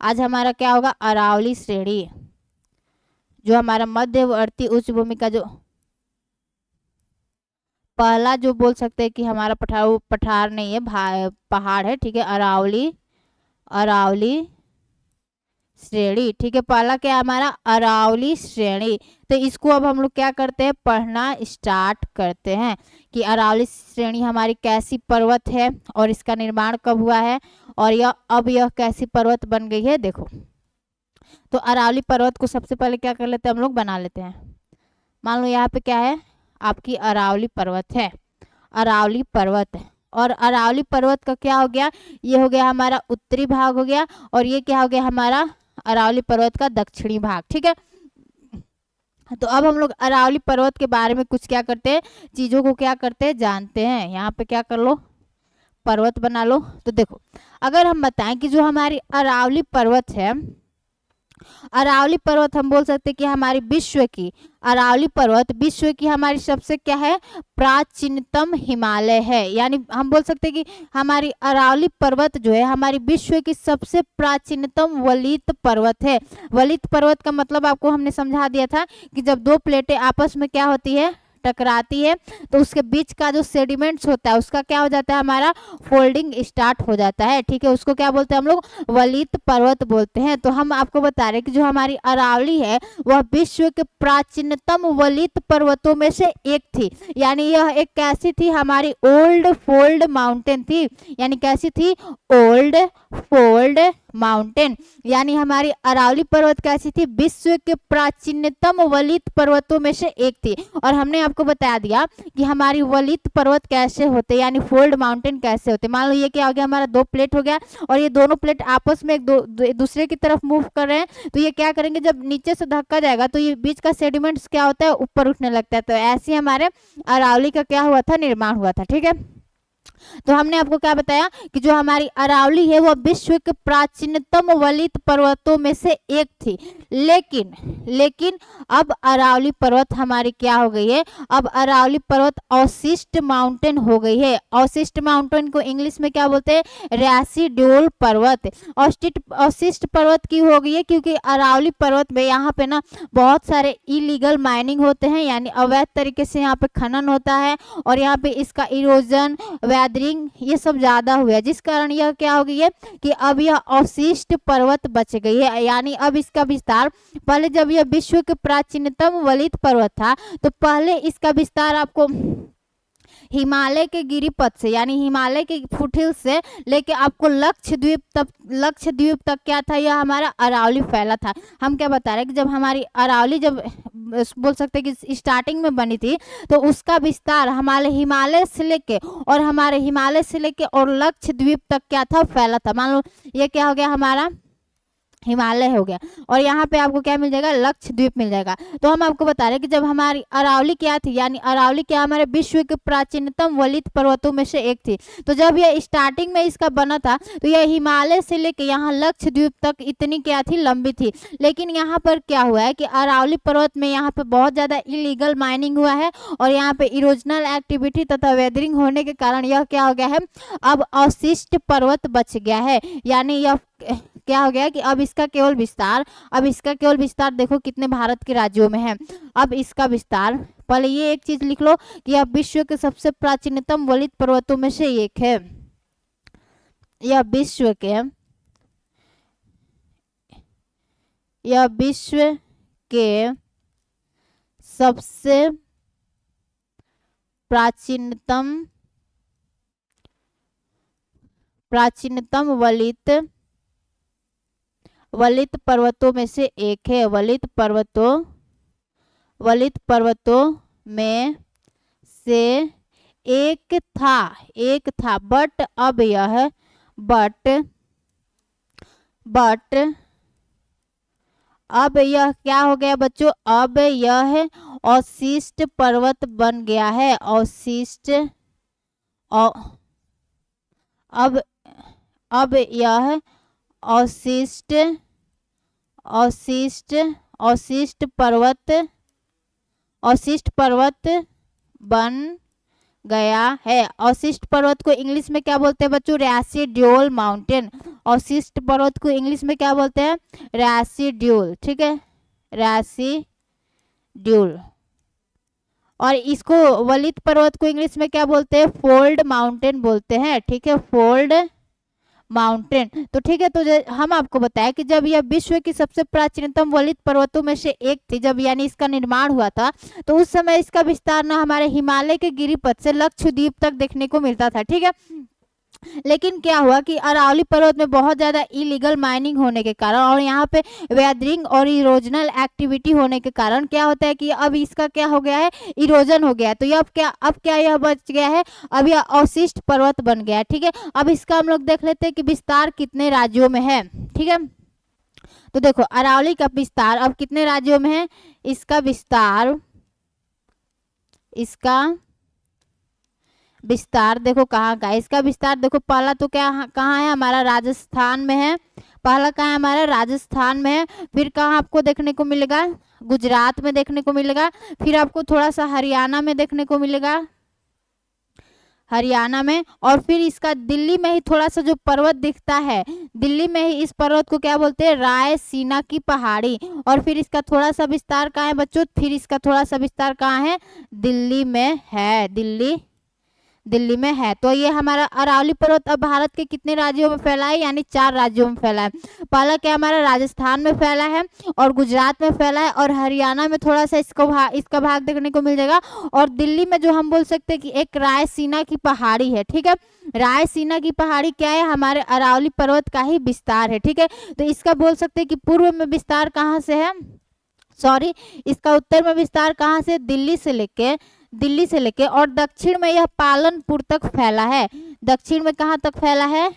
आज हमारा क्या होगा, अरावली श्रेणी, जो हमारा मध्यवर्ती उच्च भूमि का जो पहला जो बोल सकते हैं कि हमारा पठार नहीं है, पहाड़ है, ठीक है, अरावली, अरावली श्रेणी, ठीक है, पहला क्या हमारा अरावली श्रेणी। तो इसको अब हम लोग क्या करते हैं, पढ़ना स्टार्ट करते हैं कि अरावली श्रेणी हमारी कैसी पर्वत है और इसका निर्माण कब हुआ है, और यह कैसी पर्वत बन गई है। देखो, तो अरावली पर्वत को सबसे पहले क्या कर लेते हैं, हम लोग बना लेते हैं। मान लो यहाँ पे क्या है, आपकी अरावली पर्वत है, अरावली पर्वत है, और अरावली पर्वत का क्या हो गया, ये हो गया हमारा उत्तरी भाग हो गया, और ये क्या हो गया हमारा अरावली पर्वत का दक्षिणी भाग, ठीक है। तो अब हम लोग अरावली पर्वत के बारे में कुछ क्या करते हैं, चीजों को क्या करते हैं, जानते हैं। यहाँ पे क्या कर लो, पर्वत बना लो। तो देखो, अगर हम बताएं कि जो हमारी अरावली पर्वत है, अरावली पर्वत हम बोल सकते हैं कि हमारी विश्व की, अरावली पर्वत विश्व की हमारी सबसे क्या है, प्राचीनतम हिमालय है। यानी हम बोल सकते हैं कि हमारी अरावली पर्वत जो है हमारी विश्व की सबसे प्राचीनतम वलित पर्वत है। वलित पर्वत का मतलब आपको हमने समझा दिया था कि जब दो प्लेटें आपस में क्या होती है, टकराती है, तो उसके बीच का जो सेडिमेंट्स होता है उसका क्या हो जाता है, हमारा फोल्डिंग स्टार्ट हो जाता है, ठीक है, उसको क्या बोलते हैं हम लोग, वलित पर्वत बोलते हैं। तो हम आपको बता रहे हैं कि जो हमारी अरावली है वह विश्व के प्राचीनतम वलित पर्वतों में से एक थी। यानी यह एक कैसी थी, हमारी ओल्ड फोल्ड माउंटेन थी। यानी कैसी थी, ओल्ड फोल्ड माउंटेन। यानी हमारी अरावली पर्वत कैसी थी, विश्व के प्राचीनतम वलित पर्वतों में से एक थी। और हमने आपको बता दिया कि हमारी वलित पर्वत कैसे होते, यानी फोल्ड माउंटेन कैसे होते। मान लो ये क्या हो गया, हमारा दो प्लेट हो गया, और ये दोनों प्लेट आपस में एक दूसरे की तरफ मूव कर रहे हैं, तो ये क्या करेंगे, जब नीचे से धक्का जाएगा तो ये बीच का सेडिमेंट्स क्या होता है, ऊपर उठने लगता है। तो ऐसे हमारे अरावली का क्या हुआ था, निर्माण हुआ था, ठीक है। तो हमने आपको क्या बताया कि जो हमारी अरावली है वह विश्व के प्राचीनतम वलित पर्वतों में से एक थी। लेकिन अब अरावली पर्वत हमारी क्या हो गई है, अब अरावली पर्वत अवशिष्ट माउंटेन हो गई है। अवशिष्ट माउंटेन को इंग्लिश में क्या बोलते हैं, रेसिडुअल पर्वत। अवशिष्ट पर्वत की हो गई है क्योंकि अरावली पर्वत में यहाँ पे ना बहुत सारे इलीगल माइनिंग होते हैं, यानी अवैध तरीके से यहाँ पे खनन होता है, और यहाँ पे इसका इरोजन, वैदरिंग ये सब ज्यादा हुआ है, जिस कारण यह क्या हो गई है कि अब यह अवशिष्ट पर्वत बच गई है। यानी अब इसका विस्तार, पहले जब यह विश्व के प्राचीनतम वलित पर्वत था तो पहले इसका विस्तार आपको हिमालय के गिरिपथ से, यानी हिमालय के फुटहिल से लेके आपको लक्षद्वीप तक क्या था, यह हमारा अरावली फैला था। हम क्या बता रहे हैं कि जब हमारी अरावली जब बोल सकते हैं कि स्टार्टिंग में बनी थी तो उसका विस्तार हमारे हिमालय से लेके और लक्षद्वीप तक क्या था, फैला था। मान लो ये क्या हो गया, हमारा हिमालय हो गया, और यहाँ पे आपको क्या मिल जाएगा, लक्षद्वीप मिल जाएगा। तो हम आपको बता रहे हैं कि जब हमारी अरावली क्या थी, यानी अरावली क्या हमारे विश्व के प्राचीनतम वलित पर्वतों में से एक थी। तो जब यह स्टार्टिंग में इसका बना था तो यह हिमालय से लेके यहाँ लक्षद्वीप तक इतनी क्या थी, लंबी थी। लेकिन यहाँ पर क्या हुआ है कि अरावली पर्वत में यहाँ पे बहुत ज्यादा इलीगल माइनिंग हुआ है, और यहाँ पे इरोजनल एक्टिविटी तथा वेदरिंग होने के कारण यह क्या हो गया है, अब अवशिष्ट पर्वत बच गया है। यानी यह क्या हो गया कि अब इसका केवल विस्तार देखो कितने भारत के राज्यों में है। अब इसका विस्तार, पहले ये एक चीज लिख लो कि अब विश्व के सबसे प्राचीनतम वलित पर्वतों में से एक है। यह विश्व के सबसे प्राचीनतम वलित पर्वतों में से एक है। वलित पर्वतों में से एक था, बट अब यह क्या हो गया बच्चों, अब यह अवशिष्ट पर्वत बन गया है। अवशिष्ट अब यह अवशिष्ट अवशिष्ट अवशिष्ट पर्वत बन गया है। अवशिष्ट पर्वत को इंग्लिश में क्या बोलते हैं बच्चों? Residual mountain. अवशिष्ट पर्वत को इंग्लिश में क्या बोलते हैं? रेसिड्यूल। ठीक है, रेसिड्यूल। और इसको वलित पर्वत को इंग्लिश में क्या बोलते हैं? फोल्ड माउंटेन बोलते हैं। ठीक है, फोल्ड माउंटेन। तो ठीक है, तो हम आपको बताया कि जब यह विश्व की सबसे प्राचीनतम वलित पर्वतों में से एक थी, जब यानी इसका निर्माण हुआ था, तो उस समय इसका विस्तार ना हमारे हिमालय के गिरिपथ से लक्षद्वीप तक देखने को मिलता था। ठीक है, लेकिन क्या हुआ कि अरावली पर्वत में बहुत ज़्यादा इलीगल माइनिंग होने के कारण और यहाँ पे वेदरिंग और इरोजनल एक्टिविटी होने के कारण क्या होता है कि अब इसका क्या हो गया है? इरोजन हो गया है। तो ये अब क्या यह बच गया है? अब यह अवशिष्ट पर्वत बन गया है। ठीक है, अब इसका हम लोग देख लेते हैं कि विस्तार कितने राज्यों में है। ठीक है, तो देखो अरावली का विस्तार अब कितने राज्यों में है? इसका विस्तार देखो कहाँ का है। इसका विस्तार देखो, पहला तो क्या कहाँ है? हमारा राजस्थान में है। पहला कहाँ है? हमारा राजस्थान में है। फिर कहाँ आपको देखने को मिलेगा? गुजरात में देखने को मिलेगा। फिर आपको थोड़ा सा हरियाणा में देखने को मिलेगा, हरियाणा में। और फिर इसका दिल्ली में ही थोड़ा सा जो पर्वत दिखता है, दिल्ली में ही इस पर्वत को क्या बोलते हैं? रायसीना की पहाड़ी। और फिर इसका थोड़ा सा विस्तार कहाँ है बच्चों? फिर इसका थोड़ा सा विस्तार कहाँ है? दिल्ली में है, दिल्ली में है। तो ये हमारा अरावली पर्वत अब भारत के कितने राज्यों में फैला है? यानी 4 राज्यों में फैला है। पहला क्या हमारा राजस्थान में फैला है, और गुजरात में फैला है, और हरियाणा में थोड़ा सा इसका भाग देखने को मिल जाएगा। और दिल्ली में जो हम बोल सकते हैं कि एक रायसीना की पहाड़ी है। ठीक है, रायसीना की पहाड़ी क्या है? हमारे अरावली पर्वत का ही विस्तार है। ठीक है, तो इसका बोल सकते हैं कि पूर्व में विस्तार कहाँ से है? सॉरी, इसका उत्तर में विस्तार कहाँ से? दिल्ली से लेके और दक्षिण में यह पालनपुर तक फैला है। दक्षिण में कहाँ तक फैला है?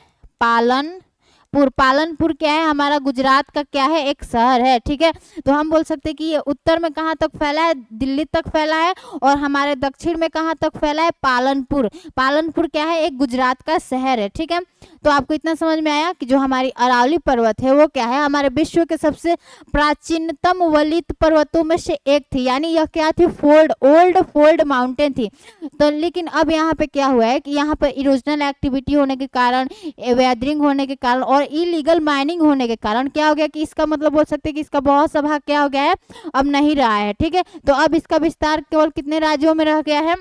पालनपुर क्या है? हमारा गुजरात का क्या है? एक शहर है। ठीक है, तो हम बोल सकते हैं कि ये उत्तर में कहाँ तक फैला है? दिल्ली तक फैला है। और हमारे दक्षिण में कहाँ तक फैला है? पालनपुर क्या है? एक गुजरात का शहर है। ठीक है, तो आपको इतना समझ में आया कि जो हमारी अरावली पर्वत है वो क्या है? हमारे विश्व के सबसे प्राचीनतम वलित पर्वतों में से एक थी। यानी यह क्या थी? ओल्ड फोल्ड माउंटेन थी। तो लेकिन अब यहाँ पे क्या हुआ है कि यहाँ पे इरोजनल एक्टिविटी होने के कारण, वेदरिंग होने के कारण और इलीगल माइनिंग होने के कारण क्या हो गया कि इसका मतलब बोल सकते हैं कि इसका बहुत सा भाग क्या हो गया है? अब नहीं रहा है। ठीक है, तो अब इसका विस्तार केवल कितने राज्यों में रह गया है?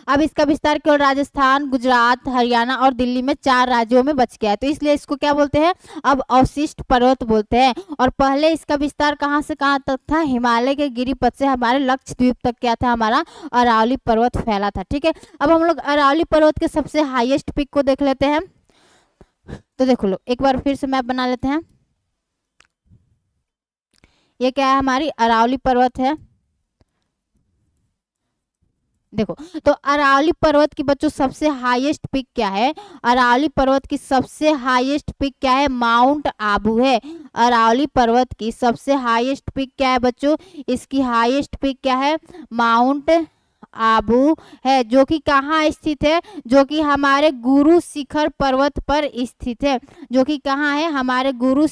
अब इसका विस्तार केवल राजस्थान, गुजरात, हरियाणा और दिल्ली में 4 राज्यों में बच गया है। तो इसलिए इसको क्या बोलते हैं? अब अवशिष्ट पर्वत बोलते हैं। और पहले इसका विस्तार कहाँ से कहाँ तक था? हिमालय के गिरिपथ से हमारे लक्षद्वीप तक क्या था? हमारा अरावली पर्वत फैला था। ठीक है, अब हम लोग अरावली पर्वत के सबसे हाईएस्ट पिक को देख लेते हैं। तो देखो लो, एक बार फिर से मैप बना लेते हैं। ये क्या है? हमारी अरावली पर्वत है। देखो, तो अरावली पर्वत की बच्चों सबसे हाईएस्ट पिक क्या है? अरावली पर्वत की सबसे हाईएस्ट पिक क्या है? माउंट आबू है। अरावली पर्वत की सबसे हाईएस्ट पिक क्या है बच्चों? इसकी हाईएस्ट पिक क्या है? माउंट आबू है, जो कि कहाँ स्थित है? जो कि हमारे गुरु शिखर पर्वत पर स्थित है। जो कि कहाँ है? हमारे गुरु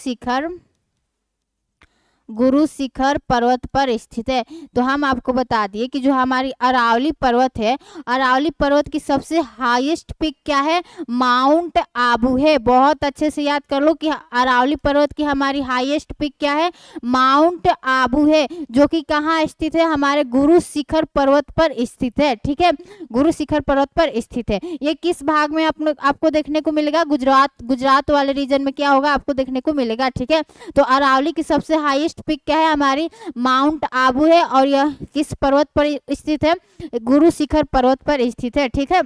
शिखर पर्वत पर स्थित है। तो हम आपको बता दिए कि जो हमारी अरावली पर्वत है, अरावली पर्वत की सबसे हाईएस्ट पिक क्या है? माउंट आबू है। बहुत अच्छे से याद कर लो कि अरावली पर्वत की हमारी हाईएस्ट पिक क्या है? माउंट आबू है, जो कि कहाँ स्थित है? हमारे गुरु शिखर पर्वत पर स्थित है। ठीक है, गुरु शिखर पर्वत पर स्थित है। ये किस भाग में आपको देखने को मिलेगा? गुजरात वाले रीजन में क्या होगा? आपको देखने को मिलेगा। ठीक है, तो अरावली की सबसे हाईएस्ट पिक क्या है? हमारी माउंट आबू है। और यह किस पर्वत पर स्थित है? गुरु शिखर पर्वत पर स्थित है। ठीक है,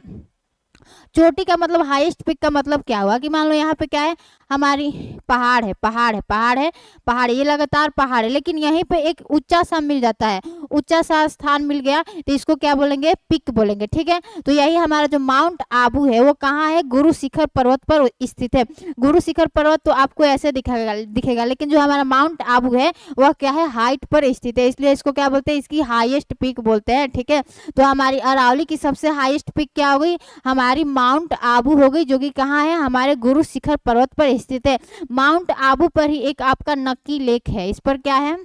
चोटी का मतलब हाईएस्ट पीक का मतलब क्या हुआ कि मान लो यहाँ पे क्या है, हमारी पहाड़ है, पहाड़ है, पहाड़ है, पहाड़, ये लगातार पहाड़ है, लेकिन यहीं पे एक ऊंचा सा मिल जाता है, ऊंचा सा स्थान मिल गया तो इसको क्या बोलेंगे, पिक बोलेंगे। ठीक है, तो यही हमारा जो माउंट आबू है वो कहाँ है, गुरु शिखर पर्वत पर स्थित है। गुरु शिखर पर्वत तो आपको ऐसे दिखेगा, लेकिन जो हमारा माउंट आबू है वह क्या है, हाइट पर स्थित है, इसलिए इसको क्या बोलते हैं, इसकी हाईएस्ट पीक बोलते हैं। ठीक है, तो हमारी अरावली की सबसे हाईएस्ट पीक क्या हो गई, हमारी माउंट आबू हो गई, जो कि कहाँ है, हमारे गुरु शिखर पर्वत पर स्थित है। माउंट आबू पर ही एक आपका नक्की लेक है, इस पर क्या है,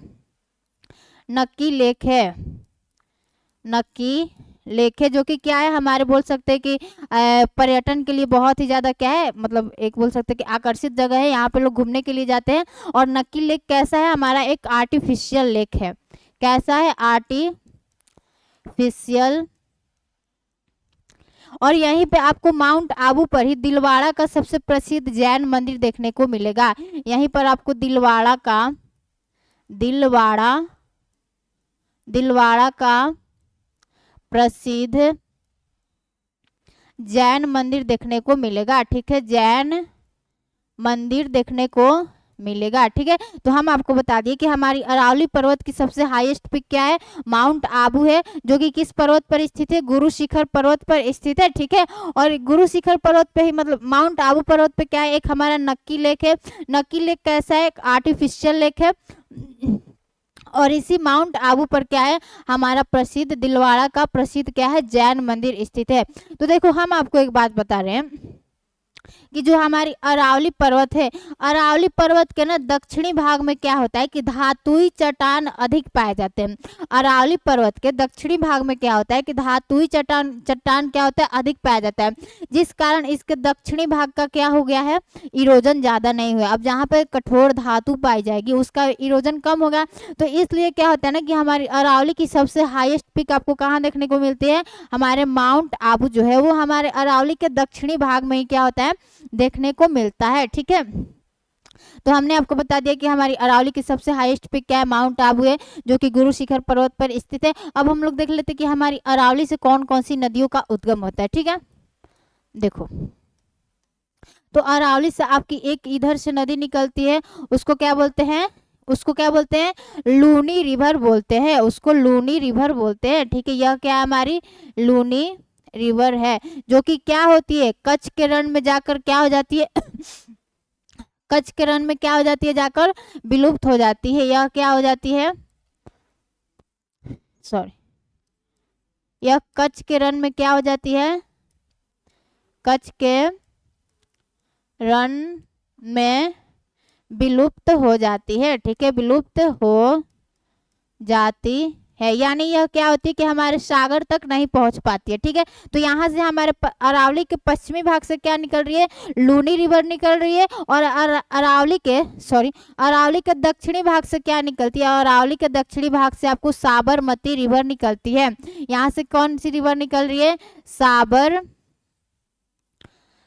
नक्की लेक है, नक्की लेक है, जो कि क्या है, हमारे बोल सकते हैं कि पर्यटन के लिए बहुत ही ज्यादा क्या है, मतलब एक बोल सकते हैं कि आकर्षित जगह है, यहाँ पे लोग घूमने के लिए जाते हैं। और नक्की लेक कैसा है, हमारा एक आर्टिफिशियल लेक है, कैसा है, आर्टिफिशियल। और यहीं पे आपको माउंट आबू पर ही दिलवाड़ा का सबसे प्रसिद्ध जैन मंदिर देखने को मिलेगा। यहीं पर आपको दिलवाड़ा का प्रसिद्ध जैन मंदिर देखने को मिलेगा। ठीक है, जैन मंदिर देखने को मिलेगा। ठीक है, तो हम आपको बता दिए कि हमारी अरावली पर्वत की सबसे हाईएस्ट पिक क्या है, माउंट आबू है, जो कि किस पर्वत पर स्थित है, गुरु शिखर पर्वत पर स्थित है। ठीक है, और गुरु शिखर पर्वत पे ही मतलब माउंट आबू पर्वत पे क्या है, एक हमारा नक्की लेक है। नक्की लेक कैसा है, एक आर्टिफिशियल लेक है। और इसी माउंट आबू पर क्या है, हमारा प्रसिद्ध दिलवाड़ा का प्रसिद्ध क्या है, जैन मंदिर स्थित है। तो देखो हम आपको एक बात बता रहे हैं कि जो हमारी अरावली पर्वत है, अरावली पर्वत के ना दक्षिणी भाग में क्या होता है कि धातुई चट्टान अधिक पाए जाते हैं। अरावली पर्वत के दक्षिणी भाग में क्या होता है कि धातुई चट्टान क्या होता है, अधिक पाया जाता है, जिस कारण इसके दक्षिणी भाग का क्या हो गया है, इरोजन ज्यादा नहीं हुआ। अब जहाँ पे कठोर धातु पाई जाएगी उसका इरोजन कम होगा, तो इसलिए क्या होता है ना कि हमारी अरावली की सबसे हाईएस्ट पिक आपको कहाँ देखने को मिलती है, हमारे माउंट आबू जो है वो हमारे अरावली के दक्षिणी भाग में ही क्या होता है, देखने को मिलता है। ठीक है, तो हमने आपको बता दिया कि हमारी अरावली की सबसे हाईएस्ट पिक क्या है, माउंट आबू है, जो कि गुरु शिखर पर्वत पर स्थित है। अब हम लोग देख लेते हैं कि हमारी अरावली से कौन कौन सी नदियों का उद्गम होता है। ठीक है, देखो तो अरावली से आपकी एक इधर से नदी निकलती है, उसको क्या बोलते हैं, उसको क्या बोलते हैं, लूनी रिवर बोलते हैं, उसको लूनी रिवर बोलते हैं। ठीक है, यह क्या है, हमारी लूनी रिवर है, जो कि क्या होती है, कच्छ के रण में जाकर क्या हो जाती है कच्छ के रण में क्या हो जाती है, जाकर विलुप्त हो जाती है। यह क्या हो जाती है, सॉरी, यह कच्छ के रण में क्या हो जाती है, कच्छ के रण में विलुप्त हो जाती है। ठीक है, विलुप्त हो जाती है, यानी यह क्या होती है कि हमारे सागर तक नहीं पहुंच पाती है। ठीक है, तो यहाँ से हमारे अरावली के पश्चिमी भाग से क्या निकल रही है, लूनी रिवर निकल रही है, और अरावली के दक्षिणी भाग से क्या निकलती है, अरावली के दक्षिणी भाग से आपको साबरमती रिवर निकलती है। यहाँ से कौन सी रिवर निकल रही है,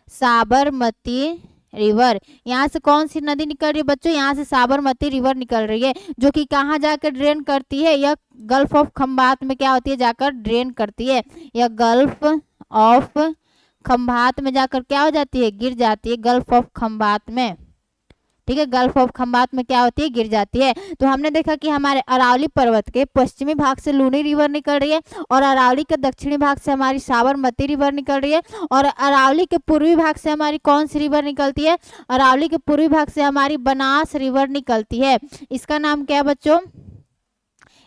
साबरमती रिवर। यहाँ से कौन सी नदी निकल रही है बच्चों, यहाँ से साबरमती रिवर निकल रही है, जो कि कहाँ जाकर ड्रेन करती है, यह गल्फ ऑफ खंभात में क्या होती है, जाकर ड्रेन करती है। यह गल्फ ऑफ खंभात में जाकर क्या हो जाती है, गिर जाती है, गल्फ ऑफ खंभात में। ठीक है, गल्फ ऑफ खंभात में क्या होती है, गिर जाती है। तो हमने देखा कि हमारे अरावली पर्वत के पश्चिमी भाग से लूनी रिवर निकल रही है, और अरावली के दक्षिणी भाग से हमारी साबरमती रिवर निकल रही है, और अरावली के पूर्वी भाग से हमारी कौन सी रिवर निकलती है, अरावली के पूर्वी भाग से हमारी बनास रिवर निकलती है। इसका नाम क्या है बच्चों,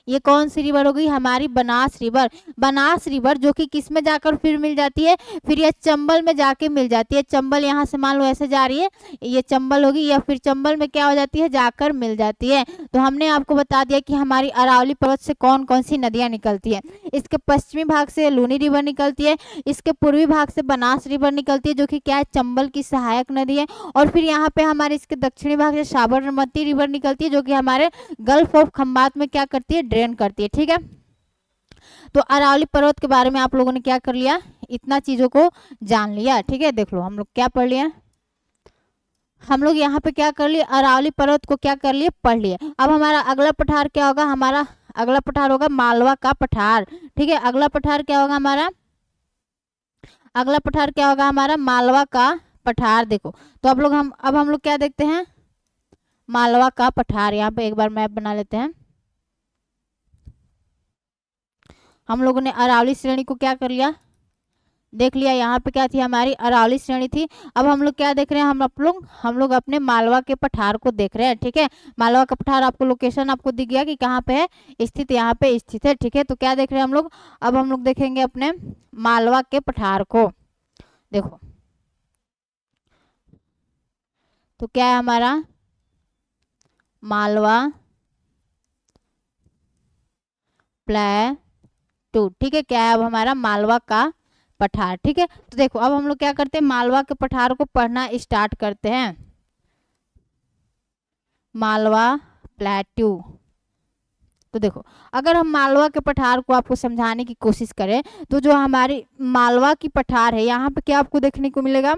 ये कौन सी रिवर हो गई, हमारी बनास रिवर। बनास रिवर जो कि किस में जाकर फिर मिल जाती है, फिर ये चंबल में जाके मिल जाती है। चंबल यहाँ से मान लो ऐसे जा रही है, ये चंबल होगी, या फिर चंबल में क्या हो जाती है, जाकर मिल जाती है। तो हमने आपको बता दिया कि हमारी अरावली पर्वत से कौन कौन सी नदियां निकलती है। इसके पश्चिमी भाग से लूनी रिवर निकलती है, इसके पूर्वी भाग से बनास रिवर निकलती है, जो कि क्या है, चंबल की सहायक नदी है, और फिर यहाँ पे हमारे इसके दक्षिणी भाग से साबरमती रिवर निकलती है, जो कि हमारे गल्फ ऑफ खंभात में क्या करती है, ड्रेन करती है। ठीक है, तो अरावली पर्वत के बारे में आप लोगों ने क्या कर लिया, इतना चीजों को जान लिया। ठीक है, देख लो हम लोग क्या पढ़ लिया, हम लोग यहाँ पे क्या कर लिए, अरावली पर्वत को क्या कर लिए, पढ़ लिए। अब हमारा अगला पठार क्या होगा, हमारा अगला पठार होगा मालवा का पठार। ठीक है, अगला पठार क्या होगा हमारा, अगला पठार क्या होगा हमारा, मालवा का पठार। देखो तो अब हम लोग क्या देखते हैं, मालवा का पठार। यहाँ पे एक बार मैप बना लेते हैं। हम लोगों ने अरावली श्रेणी को क्या कर लिया, देख लिया। यहाँ पे क्या थी, हमारी अरावली श्रेणी थी। अब हम लोग क्या देख रहे हैं, हम लोग अपने मालवा के पठार को देख रहे हैं। ठीक है, मालवा का पठार आपको लोकेशन आपको दिख गया कि कहाँ पे है स्थित, यहाँ पे स्थित है। ठीक है, तो क्या देख रहे हैं हम लोग, अब हम लोग देखेंगे अपने मालवा के पठार को। देखो तो क्या है हमारा मालवा प्लेटू। ठीक है, क्या है अब हमारा मालवा का पठार। ठीक है, तो देखो अब हम लोग क्या करते हैं, मालवा के पठार को पढ़ना स्टार्ट करते हैं। मालवा प्लेटू। तो देखो अगर हम मालवा के पठार को आपको समझाने की कोशिश करें तो जो हमारी मालवा की पठार है, यहाँ पे क्या आपको देखने को मिलेगा,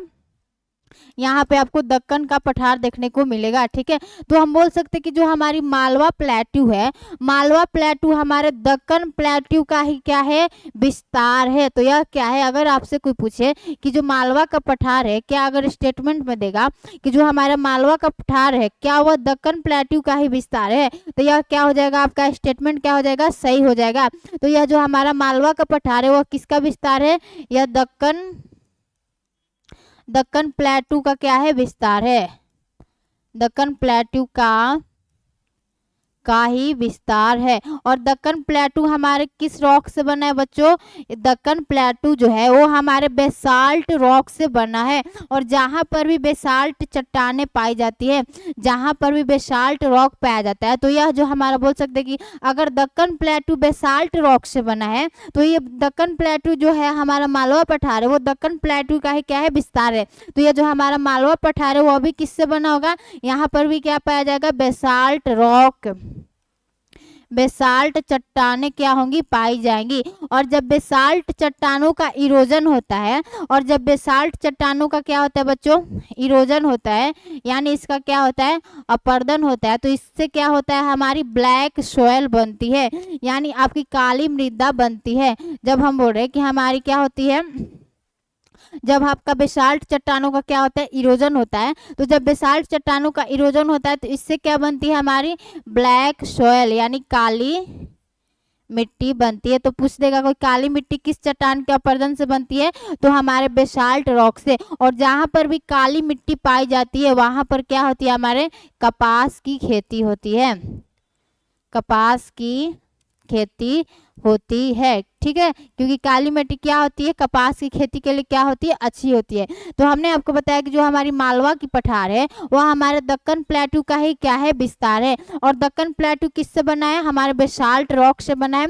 यहाँ पे आपको दक्कन का पठार देखने को मिलेगा। ठीक है, तो हम बोल सकते हैं कि जो हमारी मालवा प्लेटू है, मालवा प्लेटू हमारे दक्कन प्लेटू का ही क्या है, विस्तार है। तो यह क्या है, अगर आपसे कोई पूछे कि जो मालवा का पठार है, क्या अगर स्टेटमेंट में देगा कि जो हमारा मालवा का पठार है क्या वह दक्कन प्लेटू का ही विस्तार है, तो यह क्या हो जाएगा, आपका स्टेटमेंट क्या हो जाएगा, सही हो जाएगा। तो यह जो हमारा मालवा का पठार है वह किसका विस्तार है, यह दक्कन प्लेटू का क्या है, विस्तार है। दक्कन प्लेटू का ही विस्तार है। और दक्कन प्लेटू हमारे किस रॉक से बना है बच्चों, दक्कन प्लेटू जो है वो हमारे बेसाल्ट रॉक से बना है। और जहाँ पर भी बेसाल्ट चट्टानें पाई जाती है, जहाँ पर भी बेसाल्ट रॉक पाया जाता है, तो यह जो हमारा बोल सकते हैं कि अगर दक्कन प्लेटू बेसाल्ट रॉक से बना है तो ये दक्कन प्लेटू जो है हमारा मालवा पठार है वो दक्कन प्लेटू का ही क्या है, विस्तार है। तो ये जो हमारा मालवा पठार है वो अभी किससे बना होगा, यहाँ पर भी क्या पाया जाएगा, बेसाल्ट रॉक, बेसाल्ट चट्टानें क्या होंगी, पाई जाएंगी। और जब बेसाल्ट चट्टानों का इरोजन होता है, और जब बेसाल्ट चट्टानों का क्या होता है बच्चों, इरोजन होता है, यानी इसका क्या होता है, अपर्दन होता है, तो इससे क्या होता है, हमारी ब्लैक सोयल बनती है, यानी आपकी काली मृदा बनती है। जब हम बोल रहे हैं कि हमारी क्या होती है, जब आपका बेसाल्ट चट्टानों का क्या होता है, इरोजन होता है, तो जब बेसाल्ट चट्टानों का इरोजन होता है तो इससे क्या बनती है, हमारी ब्लैक सोयल यानी काली मिट्टी बनती है। तो पूछ देगा कोई, काली मिट्टी किस चट्टान के अपर्दन से बनती है, तो हमारे बेसाल्ट रॉक से। और जहाँ पर भी काली मिट्टी पाई जाती है वहां पर क्या होती है, हमारे कपास की खेती होती है, कपास की खेती होती है। ठीक है, क्योंकि काली मिट्टी क्या होती है, कपास की खेती के लिए क्या होती है, अच्छी होती है। तो हमने आपको बताया कि जो हमारी मालवा की पठार है वह हमारे दक्कन प्लेटू का ही क्या है, विस्तार है। और दक्कन प्लेटू किससे बना है, हमारे बेसाल्ट रॉक से बना है।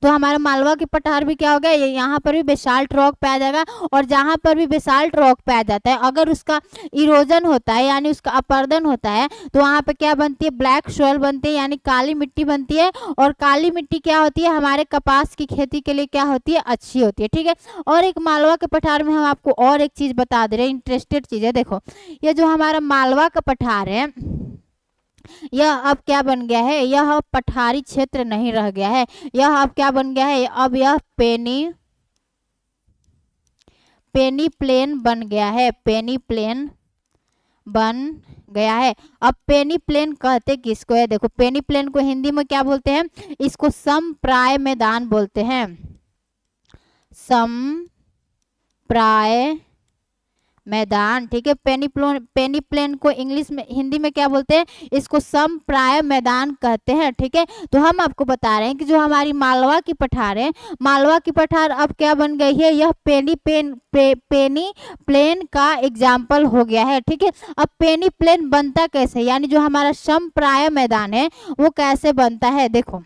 तो हमारा मालवा के पठार भी क्या हो गया, यहाँ पर भी बेसाल्ट रॉक पाया जाएगा। और जहाँ पर भी बेसाल्ट रॉक पाया जाता है अगर उसका इरोजन होता है यानी उसका अपर्दन होता है तो वहाँ पे क्या बनती है, ब्लैक सोयल बनती है यानी काली मिट्टी बनती है। और काली मिट्टी क्या होती है, हमारे कपास की खेती के लिए क्या होती है, अच्छी होती है। ठीक है, और एक मालवा के पठार में हम आपको और एक चीज बता दे रहे हैं, इंटरेस्टेड चीज है। देखो ये जो हमारा मालवा का पठार है यह अब क्या बन गया है, यह अब पठारी क्षेत्र नहीं रह गया है, यह अब क्या बन गया है, अब यह पेनी प्लेन बन गया है, पेनी प्लेन बन गया है। अब पेनी प्लेन कहते किसको है, देखो पेनी प्लेन को हिंदी में क्या बोलते हैं, इसको समप्राय मैदान बोलते हैं, समप्राय मैदान। ठीक है, पेनी प्लेन को इंग्लिश में, हिंदी में क्या बोलते हैं, इसको समप्राय मैदान कहते हैं। ठीक है, तो हम आपको बता रहे हैं कि जो हमारी मालवा की पठार है, मालवा की पठार अब क्या बन गई है, यह पेनी प्लेन का एग्जाम्पल हो गया है। ठीक है, अब पेनी प्लेन बनता कैसे, यानी जो हमारा समप्राय मैदान है वो कैसे बनता है, देखो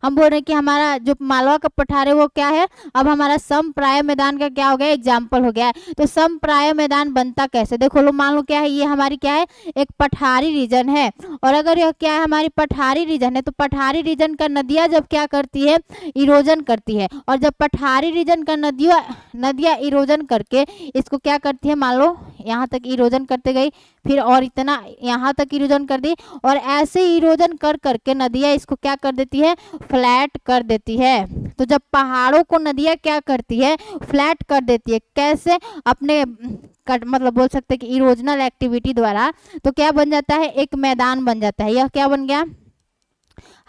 हम बोल रहे हैं कि हमारा जो मालवा का पठार है वो क्या है, अब हमारा समप्राय मैदान का क्या हो गया, एग्जाम्पल हो गया है। तो समप्राय मैदान बनता कैसे, देखो लो मान लो क्या है, ये हमारी क्या है, एक पठारी रीजन है। और अगर यह क्या है, हमारी पठारी रीजन है, तो पठारी रीजन का नदियाँ जब क्या करती है, इरोजन करती है। और जब पठारी रीजन का नदियाँ इरोजन करके इसको क्या करती है, मान लो यहाँ तक इरोजन करते गई, फिर और इतना यहाँ तक इरोजन कर दी, और ऐसे इरोजन कर करके नदियाँ इसको क्या कर देती है, फ्लैट कर देती है। तो जब पहाड़ों को नदियाँ क्या करती है, फ्लैट कर देती है, कैसे, अपने मतलब बोल सकते हैं कि इरोजनल एक्टिविटी द्वारा, तो क्या बन जाता है, एक मैदान बन जाता है। यह क्या बन गया,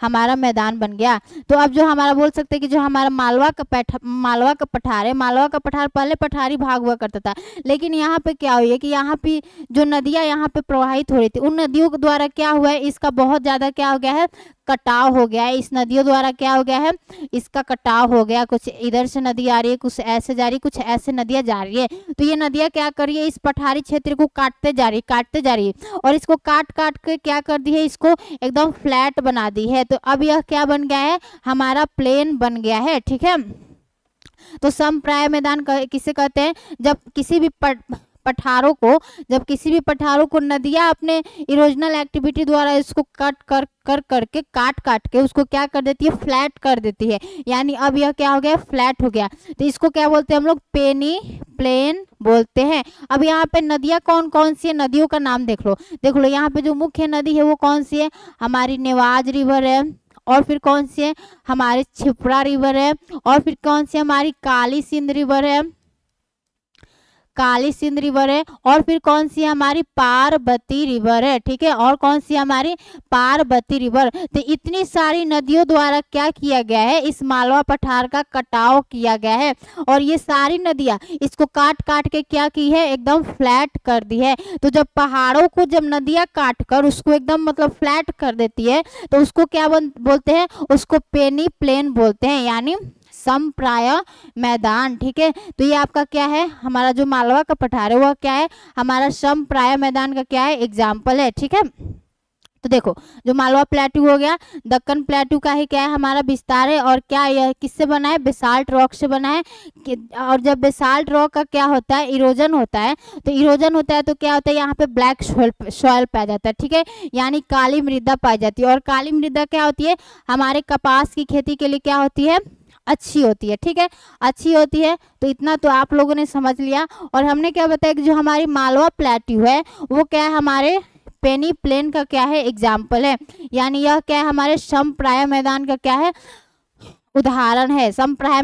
हमारा मैदान बन गया। तो अब जो हमारा बोल सकते हैं कि जो हमारा मालवा का पठार है, मालवा का पठार पहले पठारी भाग हुआ करता था, लेकिन यहाँ पे क्या हुई है कि यहाँ पे जो नदियाँ यहाँ पे प्रवाहित हो रही थी, उन नदियों के द्वारा क्या हुआ है, इसका बहुत ज्यादा क्या हो गया है, कटाव हो गया है। इस नदियों द्वारा क्या हो गया है, इसका कटाव हो गया। कुछ इधर से नदी आ रही है, कुछ ऐसे जा रही है, कुछ ऐसे नदियां जा रही है। तो ये नदियां क्या कर रही है, इस पठारी क्षेत्र को काटते जा रही है और इसको काट काट के क्या कर दी है, इसको एकदम फ्लैट बना दी है। तो अब यह क्या बन गया है, हमारा प्लेन बन गया है। ठीक है, तो समप्राय मैदान किसे कहते हैं, जब किसी भी किसी भी पठारों को नदियां अपने इरोजनल एक्टिविटी द्वारा इसको काट के उसको क्या कर देती है, फ्लैट कर देती है। यानी अब यह क्या हो गया, फ्लैट हो गया। तो इसको क्या बोलते हैं हम लोग, पेनी प्लेन बोलते हैं। अब यहाँ पे नदियां कौन कौन सी है, नदियों का नाम देख लो यहाँ पे जो मुख्य नदी है वो कौन सी है, हमारी नेवाज रिवर है, और फिर कौन सी है, हमारी छिपरा रिवर है, और फिर कौन सी हमारी काली सिंध रिवर है, और फिर कौन सी हमारी पार्वती रिवर है। ठीक है, और कौन सी हमारी पार्वती रिवर। तो इतनी सारी नदियों द्वारा क्या किया गया है, इस मालवा पठार का कटाव किया गया है, और ये सारी नदियां इसको काट काट के क्या की है, एकदम फ्लैट कर दी है। तो जब पहाड़ों को जब नदियां काट कर उसको एकदम मतलब फ्लैट कर देती है, तो उसको क्या बोलते हैं, उसको पेनी प्लेन बोलते हैं, यानी समप्राय मैदान। ठीक है, तो ये आपका क्या है, हमारा जो मालवा का पठार है वह क्या है, हमारा समप्राय मैदान का क्या है, एग्जाम्पल है। ठीक है, तो देखो जो मालवा प्लेटू हो गया, दक्कन प्लेटू का ही क्या है, हमारा विस्तार है, और क्या यह किससे बना है, बेसाल्ट रॉक से बना है। और जब बेसाल्ट रॉक का क्या होता है, इरोजन होता है, तो क्या होता है, यहाँ पे ब्लैक सॉइल पाया जाता है। ठीक है, यानी काली मृदा पाई जाती है, और काली मृदा क्या होती है, हमारे कपास की खेती के लिए क्या होती है, अच्छी होती है। ठीक है, अच्छी होती है। तो इतना तो आप लोगों ने समझ लिया। और हमने क्या बताया कि जो हमारी मालवा प्लेटू है वो क्या है, हमारे पेनी प्लेन का क्या है, एग्जाम्पल है। यानी यह क्या है, हमारे समप्राय मैदान का क्या है, उदाहरण है। समप्राय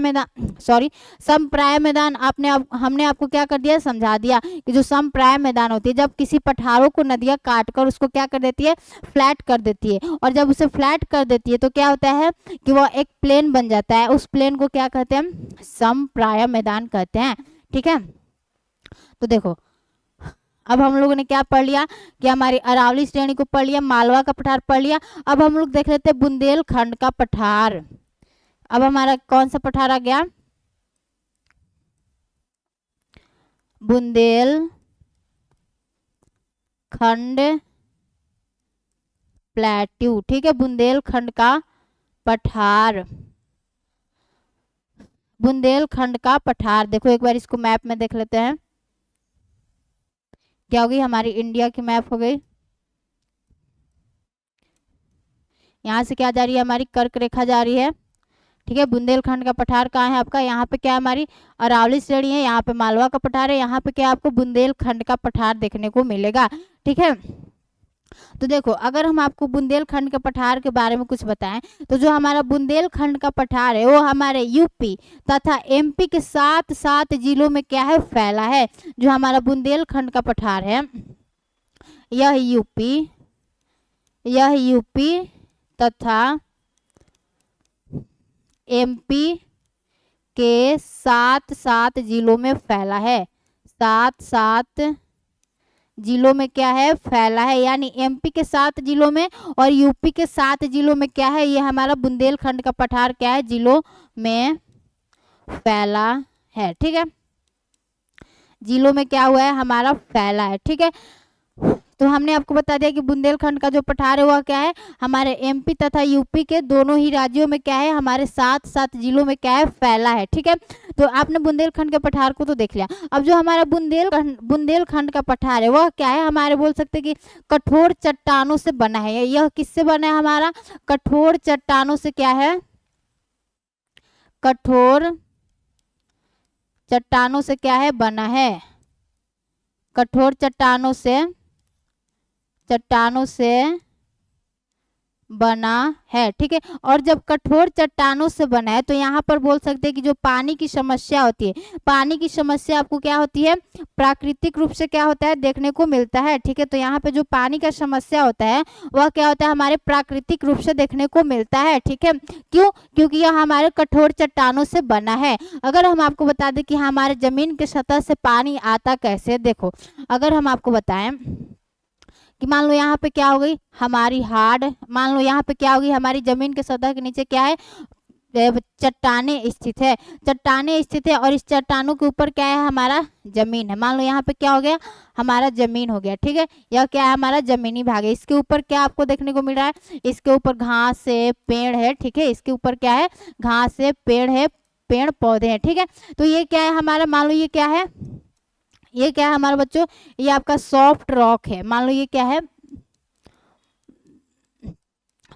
मैदान हमने आपको क्या कर दिया, समझा दिया कि जो समप्राय मैदान होती है, जब किसी पठारों को नदियां काट कर उसको क्या कर देती है, फ्लैट कर देती है, और जब उसे फ्लैट कर देती है तो क्या होता है कि वह एक प्लेन बन जाता है। उस प्लेन को क्या कहते हैं, समप्राय मैदान कहते हैं। ठीक है, तो देखो अब हम लोगों ने क्या पढ़ लिया कि हमारी अरावली श्रेणी को पढ़ लिया, मालवा का पठार पढ़ लिया। अब हम लोग देख लेते हैं बुंदेलखंड का पठार। अब हमारा कौन सा पठार आ गया, बुंदेलखंड प्लेटू। ठीक है, बुंदेलखंड का पठार, बुंदेलखंड का पठार। देखो एक बार इसको मैप में देख लेते हैं, क्या होगी, हमारी इंडिया की मैप हो गई। यहाँ से क्या जा रही है, हमारी कर्क रेखा जा रही है। ठीक है, बुंदेलखंड का पठार कहाँ है आपका, यहाँ पे क्या हमारी अरावली श्रेणी है, यहाँ पे मालवा का पठार है, यहाँ पे क्या आपको बुंदेलखंड का पठार देखने को मिलेगा। ठीक है, तो देखो अगर हम आपको बुंदेलखंड के पठार के बारे में कुछ बताएं, तो जो हमारा बुंदेलखंड का पठार है वो हमारे यूपी तथा एमपी के 7 जिलों में क्या है, फैला है। जो हमारा बुंदेलखंड का पठार है यह यूपी तथा एमपी के 7 जिलों में फैला है। 7 जिलों में क्या है, फैला है। यानी एमपी के 7 जिलों में और यूपी के 7 जिलों में क्या है, ये हमारा बुंदेलखंड का पठार क्या है, जिलों में फैला है। ठीक है, जिलों में क्या हुआ है, हमारा फैला है। ठीक है, तो हमने आपको बता दिया कि बुंदेलखंड का जो पठार है वह क्या है, हमारे एमपी तथा यूपी के दोनों ही राज्यों में क्या है, हमारे 7 जिलों में क्या है, फैला है। ठीक है, तो आपने बुंदेलखंड के पठार को तो देख लिया। अब जो हमारा बुंदेलखंड का पठार है वह क्या है, हमारे बोल सकते कि कठोर चट्टानों से बना है। यह किससे बना है, हमारा कठोर चट्टानों से क्या है, कठोर चट्टानों से क्या है, बना है। कठोर चट्टानों से बना है, ठीक है। और जब कठोर चट्टानों से बना है तो यहाँ पर बोल सकते हैं कि जो पानी की समस्या होती है, पानी की समस्या आपको क्या होती है, प्राकृतिक रूप से क्या होता है, देखने को मिलता है, ठीक है। तो यहाँ पे जो पानी का समस्या होता है वह क्या होता है, हमारे प्राकृतिक रूप से देखने को मिलता है, ठीक है। क्यों? क्योंकि यह हमारे कठोर चट्टानों से बना है। अगर हम आपको बता दें कि हमारे जमीन की सतह से पानी आता कैसे, देखो अगर हम आपको बताएं कि मान लो यहाँ पे क्या हो गई हमारी हार्ड, मान लो यहाँ पे क्या होगी, हमारी जमीन के सतह के नीचे क्या है, चट्टाने स्थित है, चट्टाने स्थित है, और इस चट्टानों के ऊपर क्या है, हमारा जमीन है। मान लो यहाँ पे क्या हो गया, हमारा जमीन हो गया, ठीक है। यह क्या है, हमारा जमीनी भाग है। इसके ऊपर क्या आपको देखने को मिल रहा है, इसके ऊपर घास है, पेड़ है, ठीक है। इसके ऊपर क्या है, घास है, पेड़ है, पेड़ पौधे हैं, ठीक है। तो ये क्या है हमारा, मान लो ये क्या है, ये क्या है हमारे बच्चों, ये आपका सॉफ्ट रॉक है। मान लो ये क्या है,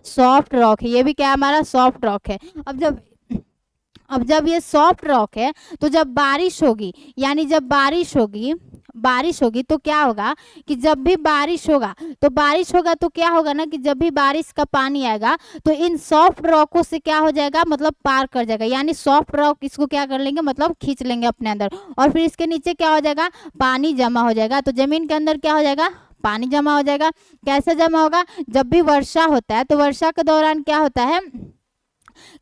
सॉफ्ट रॉक है, ये भी क्या है हमारा सॉफ्ट रॉक है। अब जब ये सॉफ्ट रॉक है तो जब बारिश होगी, यानी जब बारिश होगी तो क्या होगा कि जब भी बारिश होगा तो क्या होगा ना कि जब भी बारिश का पानी आएगा तो इन सॉफ्ट रॉकों से क्या हो जाएगा, मतलब पार कर जाएगा, यानी सॉफ्ट रॉक इसको क्या कर लेंगे, मतलब खींच लेंगे अपने अंदर, और फिर इसके नीचे क्या हो जाएगा, पानी जमा हो जाएगा। तो जमीन के अंदर क्या हो जाएगा, पानी जमा हो जाएगा। कैसे जमा होगा, जब भी वर्षा होता है तो वर्षा के दौरान क्या होता है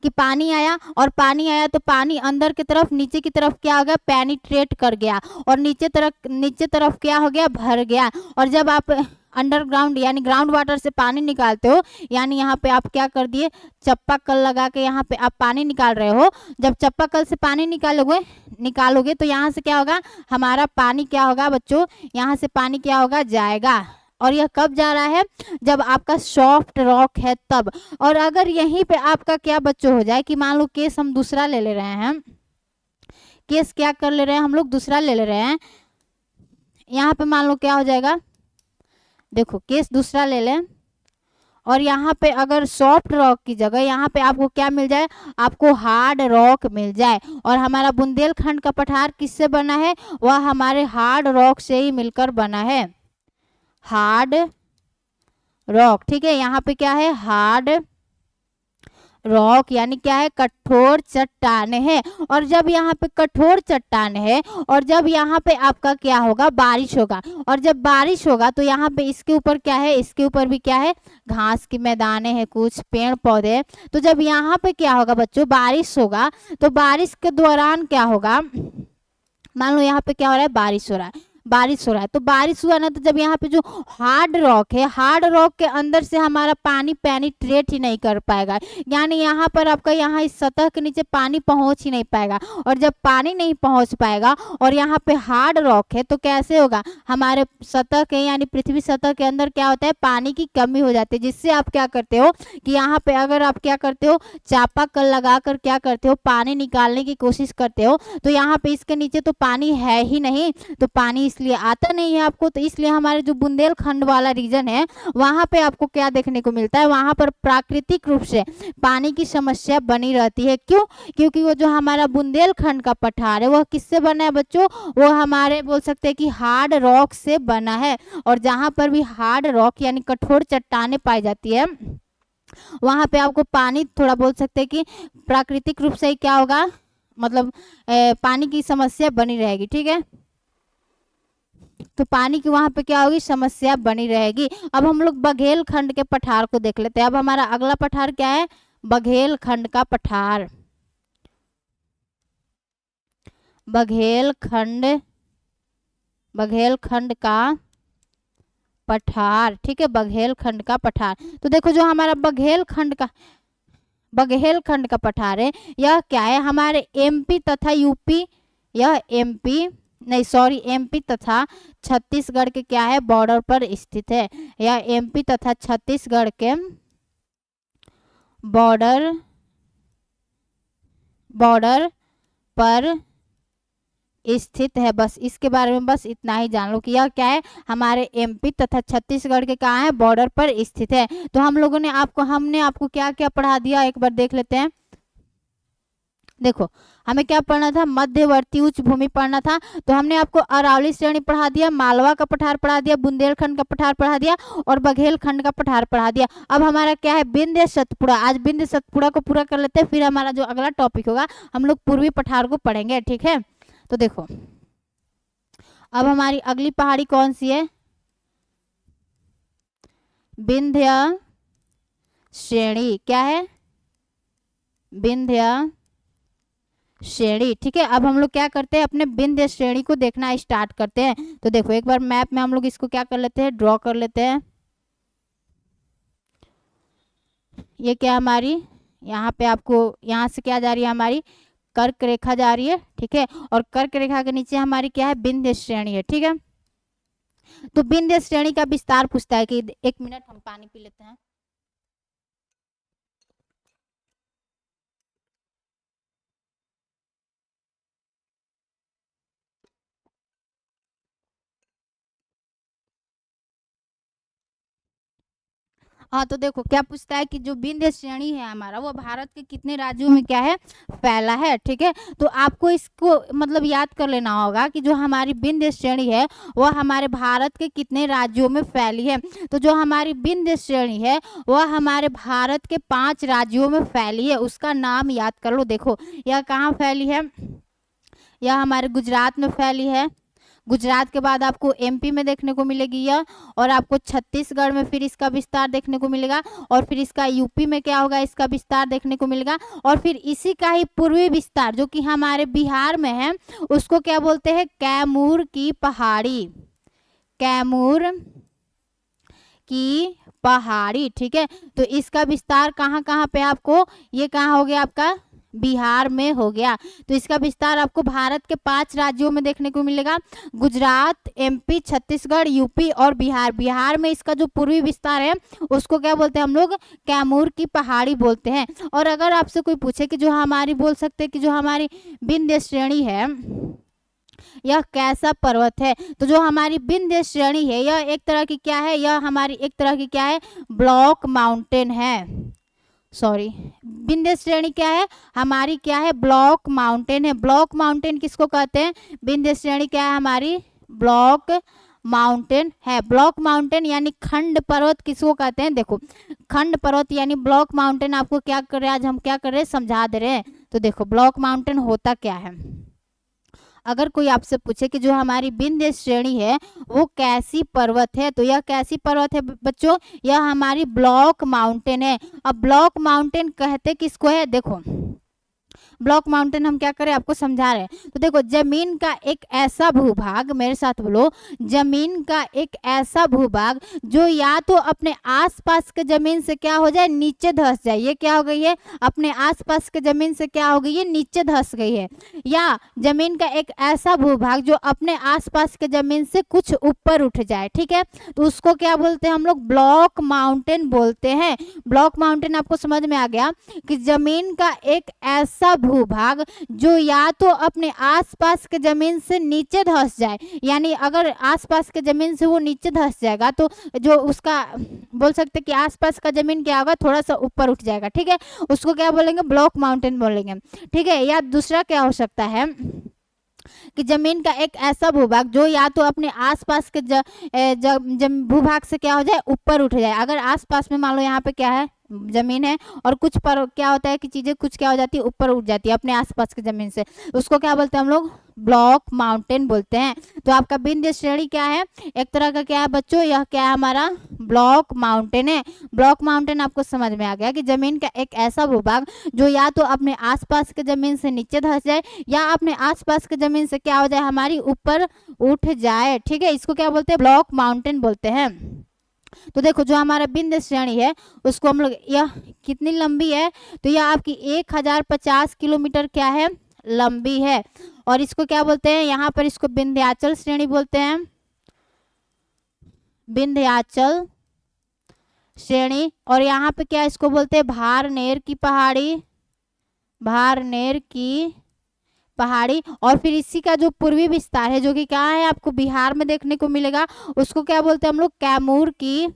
कि पानी आया तो पानी अंदर की तरफ, नीचे की तरफ क्या हो गया, पेनिट्रेट कर गया, और नीचे तरफ क्या हो गया, भर गया। और जब आप अंडरग्राउंड यानी ग्राउंड वाटर से पानी निकालते हो, यानी यहाँ पे आप क्या कर दिए, चापाकल लगा के यहाँ पे आप पानी निकाल रहे हो, जब चापाकल से पानी निकालोगे तो यहाँ से क्या होगा, हमारा पानी क्या होगा बच्चों, यहाँ से पानी क्या होगा, जाएगा। और यह कब जा रहा है, जब आपका सॉफ्ट रॉक है तब। और अगर यहीं पे आपका क्या बच्चों हो जाए कि मान लो केस हम दूसरा ले ले रहे हैं, केस क्या कर ले रहे हैं हम लोग, दूसरा ले ले रहे हैं, यहाँ पे मान लो क्या हो जाएगा, देखो केस दूसरा ले लें, और यहाँ पे अगर सॉफ्ट रॉक की जगह यहाँ पे आपको क्या मिल जाए, आपको हार्ड रॉक मिल जाए। और हमारा बुंदेलखंड का पठार किससे बना है, वह हमारे हार्ड रॉक से ही मिलकर बना है, हार्ड रॉक, ठीक है। यहाँ पे क्या है, हार्ड रॉक यानी क्या है, कठोर चट्टान है। और जब यहाँ पे कठोर चट्टान है, और जब यहाँ पे आपका क्या होगा, बारिश होगा, और जब बारिश होगा तो यहाँ पे इसके ऊपर क्या है, इसके ऊपर भी क्या है, घास के मैदाने हैं, कुछ पेड़ पौधे। तो जब यहाँ पे क्या होगा बच्चों, बारिश होगा, तो बारिश के दौरान क्या होगा, मान लो यहाँ पे क्या हो रहा है, बारिश हो रहा है, तो बारिश हुआ ना, तो जब यहाँ पे जो हार्ड रॉक है, हार्ड रॉक के अंदर से हमारा पानी पेनिट्रेट ही नहीं कर पाएगा, यानी यहाँ पर आपका यहाँ इस सतह के नीचे पानी पहुंच ही नहीं पाएगा। और जब पानी नहीं पहुंच पाएगा और यहाँ पे हार्ड रॉक है तो कैसे होगा, हमारे सतह के यानी पृथ्वी सतह के अंदर क्या होता है, पानी की कमी हो जाती है, जिससे आप क्या करते हो कि यहाँ पे अगर आप क्या करते हो, चापाकल लगाकर क्या करते हो, पानी निकालने की कोशिश करते हो, तो यहाँ पे इसके नीचे तो पानी है ही नहीं, तो पानी इसलिए आता नहीं है आपको। तो इसलिए हमारे जो बुंदेलखंड वाला रीजन है वहां पे आपको क्या देखने को मिलता है, वहां पर प्राकृतिक रूप से पानी की समस्या बनी रहती है। क्यों? क्योंकि वो जो हमारा बुंदेलखंड का पठार है वह किससे बना है बच्चों, वो हमारे बोल सकते हैं कि हार्ड रॉक से बना है। और जहां पर भी हार्ड रॉक यानी कठोर चट्टानें पाई जाती है वहां पे आपको पानी थोड़ा बोल सकते हैं कि प्राकृतिक रूप से ही क्या होगा, मतलब पानी की समस्या बनी रहेगी, ठीक है। तो पानी की वहां पे क्या होगी, समस्या बनी रहेगी। अब हम लोग बघेलखंड के पठार को देख लेते हैं। अब हमारा अगला पठार क्या है, बघेलखंड का पठार, बघेलखंड का पठार, ठीक है, बघेलखंड का पठार। तो देखो जो हमारा बघेलखंड का पठार है, यह क्या है, हमारे एमपी तथा यूपी, यह एमपी तथा छत्तीसगढ़ के क्या है, बॉर्डर पर स्थित है। यह एमपी तथा छत्तीसगढ़ के बॉर्डर पर स्थित है। बस इसके बारे में बस इतना ही जान लो कि यह क्या है, हमारे एमपी तथा छत्तीसगढ़ के कहाँ है, बॉर्डर पर स्थित है। तो हमने आपको क्या क्या पढ़ा दिया, एक बार देख लेते हैं। देखो हमें क्या पढ़ना था, मध्यवर्ती उच्च भूमि पढ़ना था। तो हमने आपको अरावली श्रेणी पढ़ा दिया, मालवा का पठार पढ़ा दिया, बुंदेलखंड का पठार पढ़ा दिया और बघेलखंड का पठार पढ़ा दिया। अब हमारा क्या है, विंध्य सतपुड़ा। आज विंध्य सतपुड़ा को पूरा कर लेते हैं, फिर हमारा जो अगला टॉपिक होगा हम लोग पूर्वी पठार को पढ़ेंगे, ठीक है। तो देखो अब हमारी अगली पहाड़ी कौन सी है, विंध्य श्रेणी। क्या है, विंध्य श्रेणी, ठीक है। अब हम लोग क्या करते हैं, अपने विंध्य श्रेणी को देखना स्टार्ट करते हैं। तो देखो एक बार मैप में हम लोग इसको क्या कर लेते हैं, ड्रॉ कर लेते हैं। ये क्या हमारी, यहाँ पे आपको यहाँ से क्या जा रही है, हमारी कर्क रेखा जा रही है, ठीक है। और कर्क रेखा के नीचे हमारी क्या है, विंध्य श्रेणी है, ठीक है। तो विंध्य श्रेणी का विस्तार पूछता है कि, एक मिनट हम पानी पी लेते हैं। हाँ तो देखो क्या पूछता है कि जो विंध्य श्रेणी है हमारा, वो भारत के कितने राज्यों में क्या है, फैला है, ठीक है। तो आपको इसको मतलब याद कर लेना होगा कि जो हमारी विंध्य श्रेणी है वह हमारे भारत के कितने राज्यों में फैली है। तो जो हमारी विंध्य श्रेणी है वह हमारे भारत के 5 राज्यों में फैली है, उसका नाम याद कर लो। देखो यह कहाँ फैली है, यह हमारे गुजरात में फैली है, गुजरात के बाद आपको एमपी में देखने को मिलेगी यह, और आपको छत्तीसगढ़ में फिर इसका विस्तार देखने को मिलेगा, और फिर इसका यूपी में क्या होगा, इसका विस्तार देखने को मिलेगा, और फिर इसी का ही पूर्वी विस्तार जो कि हमारे बिहार में है उसको क्या बोलते हैं, कैमूर की पहाड़ी, कैमूर की पहाड़ी, ठीक है। तो इसका विस्तार कहाँ कहाँ पे आपको, ये कहाँ हो गया आपका, बिहार में हो गया। तो इसका विस्तार आपको भारत के 5 राज्यों में देखने को मिलेगा, गुजरात, एमपी, छत्तीसगढ़, यूपी और बिहार। बिहार में इसका जो पूर्वी विस्तार है उसको क्या बोलते हैं हम लोग, कैमूर की पहाड़ी बोलते हैं। और अगर आपसे कोई पूछे कि जो हमारी, बोल सकते हैं कि जो हमारी विंध्य श्रेणी है यह कैसा पर्वत है, तो जो हमारी विंध्य श्रेणी है यह एक तरह की क्या है, यह हमारी एक तरह की क्या है, ब्लॉक माउंटेन है। सॉरी, विंध्य श्रेणी क्या है हमारी, क्या है, ब्लॉक माउंटेन है। ब्लॉक माउंटेन किसको कहते हैं, विंध्य श्रेणी क्या है हमारी, ब्लॉक माउंटेन है। ब्लॉक माउंटेन यानी खंड पर्वत किसको कहते हैं, देखो खंड पर्वत यानी ब्लॉक माउंटेन। आपको क्या कर रहे हैं, आज हम क्या कर रहे हैं, समझा दे रहे हैं। तो देखो ब्लॉक माउंटेन होता क्या है, अगर कोई आपसे पूछे कि जो हमारी विंध्य श्रेणी है वो कैसी पर्वत है, तो यह कैसी पर्वत है बच्चों, यह हमारी ब्लॉक माउंटेन है। अब ब्लॉक माउंटेन कहते किसको है, देखो ब्लॉक माउंटेन हम क्या करें, आपको समझा रहे हैं। तो देखो जमीन का एक ऐसा भूभाग, मेरे साथ बोलो, जमीन का एक ऐसा भूभाग जो या तो अपने आसपास के जमीन से क्या हो जाए, नीचे धंस जाए। ये क्या हो गई है, अपने आसपास के जमीन से क्या हो गई है, नीचे धंस गई है। या जमीन का एक ऐसा भूभाग जो अपने आसपास के जमीन से कुछ ऊपर उठ जाए, ठीक है। तो उसको क्या बोलते हैं हम लोग, ब्लॉक माउंटेन बोलते हैं। ब्लॉक माउंटेन आपको समझ में आ गया कि जमीन का एक ऐसा भूभाग जो या तो अपने आसपास के जमीन से नीचे धंस जाए, यानी अगर आसपास के जमीन से वो नीचे धंस जाएगा तो जो उसका, बोल सकते कि आसपास का जमीन क्या होगा, थोड़ा सा ऊपर उठ जाएगा, ठीक है। उसको क्या बोलेंगे, ब्लॉक माउंटेन बोलेंगे, ठीक है। या दूसरा क्या हो सकता है कि जमीन का एक ऐसा भूभाग जो या तो अपने आसपास के भूभाग से क्या हो जाए, ऊपर उठ जाए। अगर आसपास में मान लो यहाँ पे क्या है, जमीन है, और कुछ पर क्या होता है कि चीजें कुछ क्या हो जाती है, ऊपर उठ जाती है अपने आसपास की जमीन से, उसको क्या बोलते हैं हम लोग, ब्लॉक माउंटेन बोलते हैं। तो आपका विंध्य श्रेणी क्या है, एक तरह का क्या है बच्चों, यह क्या है हमारा, ब्लॉक माउंटेन है। ब्लॉक माउंटेन आपको समझ में आ गया कि जमीन का एक ऐसा भूभाग जो या तो अपने आसपास के जमीन से नीचे धंस जाए या अपने आसपास के जमीन से क्या हो जाए, हमारी ऊपर उठ जाए, ठीक है। इसको क्या बोलते हैं, ब्लॉक माउंटेन बोलते हैं। तो देखो जो हमारा विंध्य श्रेणी है उसको हम लोग, यह कितनी लंबी है, तो यह आपकी 1050 किलोमीटर क्या है, लंबी है। और इसको क्या बोलते हैं, यहाँ पर इसको विंध्याचल श्रेणी बोलते हैं, विंध्याचल श्रेणी। और यहाँ पे क्या इसको बोलते हैं, भारनेर की पहाड़ी, भारनेर की पहाड़ी। और फिर इसी का जो पूर्वी विस्तार है जो कि कहाँ है, आपको बिहार में देखने को मिलेगा, उसको क्या बोलते हैं हम लोग, कैमूर की,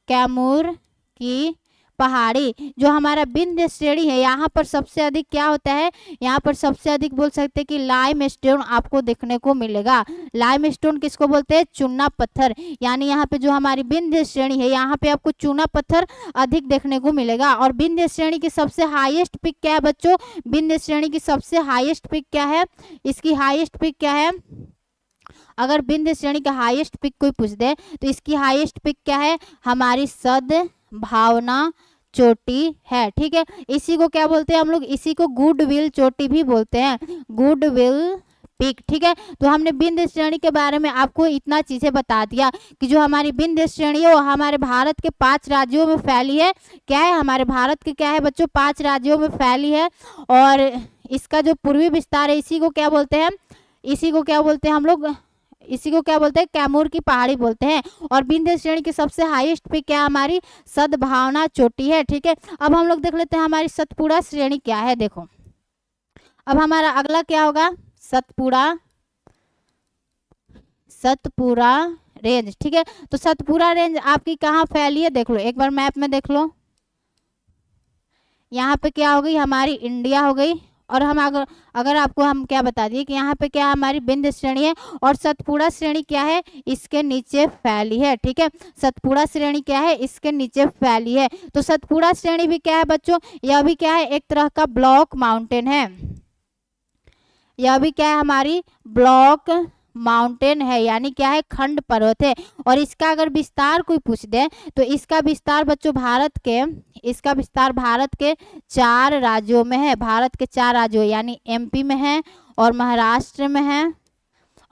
कैमूर की पहाड़ी। जो हमारा विंध्य श्रेणी है यहाँ पर सबसे अधिक क्या होता है, यहाँ पर सबसे अधिक बोल सकते हैं कि लाइमस्टोन आपको देखने को मिलेगा। लाइमस्टोन किसको बोलते हैं, चूना पत्थर। यानी यहाँ पे जो हमारी विंध्य श्रेणी है यहाँ पे आपको चूना पत्थर अधिक देखने को मिलेगा। और विंध्य श्रेणी की सबसे हाईएस्ट पीक क्या है बच्चों, विंध्य श्रेणी की सबसे हाईएस्ट पीक क्या है, इसकी हाईएस्ट पीक क्या है, अगर विंध्य श्रेणी का हाईएस्ट पीक कोई पूछ दे तो इसकी हाईएस्ट पीक क्या है, हमारी सद्भावना चोटी है। ठीक है, इसी को क्या बोलते हैं हम लोग, इसी को गुडविल चोटी भी बोलते हैं, गुडविल पीक। ठीक है, तो हमने विंध्य श्रेणी के बारे में आपको इतना चीजें बता दिया कि जो हमारी विंध्य श्रेणी है वो हमारे भारत के 5 राज्यों में फैली है। क्या है, हमारे भारत के क्या है बच्चों, 5 राज्यों में फैली है। और इसका जो पूर्वी विस्तार है इसी को क्या बोलते हैं, इसी को क्या बोलते हैं हम लोग, इसी को क्या बोलते हैं, कैमूर की पहाड़ी बोलते हैं। और विंध्य श्रेणी की सबसे हाईएस्ट पीक क्या हमारी सद्भावना चोटी है। ठीक है, अब हम लोग देख लेते हैं हमारी सतपुड़ा श्रेणी क्या है। देखो अब हमारा अगला क्या होगा, सतपुड़ा, सतपुड़ा रेंज। ठीक है, तो सतपुड़ा रेंज आपकी कहाँ फैली है, देख लो एक बार मैप में देख लो। यहाँ पे क्या हो गई, हमारी इंडिया हो गई। और हम अगर आपको हम क्या बता दिए कि यहाँ पे क्या हमारी विंध्य श्रेणी है और सतपुड़ा श्रेणी क्या है, इसके नीचे फैली है। ठीक है, सतपुड़ा श्रेणी क्या है, इसके नीचे फैली है। तो सतपुड़ा श्रेणी भी क्या है बच्चों, यह भी क्या है, एक तरह का ब्लॉक माउंटेन है। यह भी क्या है, हमारी ब्लॉक माउंटेन है, यानी क्या है, खंड पर्वत है। और इसका अगर विस्तार कोई पूछ दे तो इसका विस्तार बच्चों भारत के, इसका विस्तार भारत के 4 राज्यों में है। भारत के 4 राज्यों यानी एमपी में है और महाराष्ट्र में है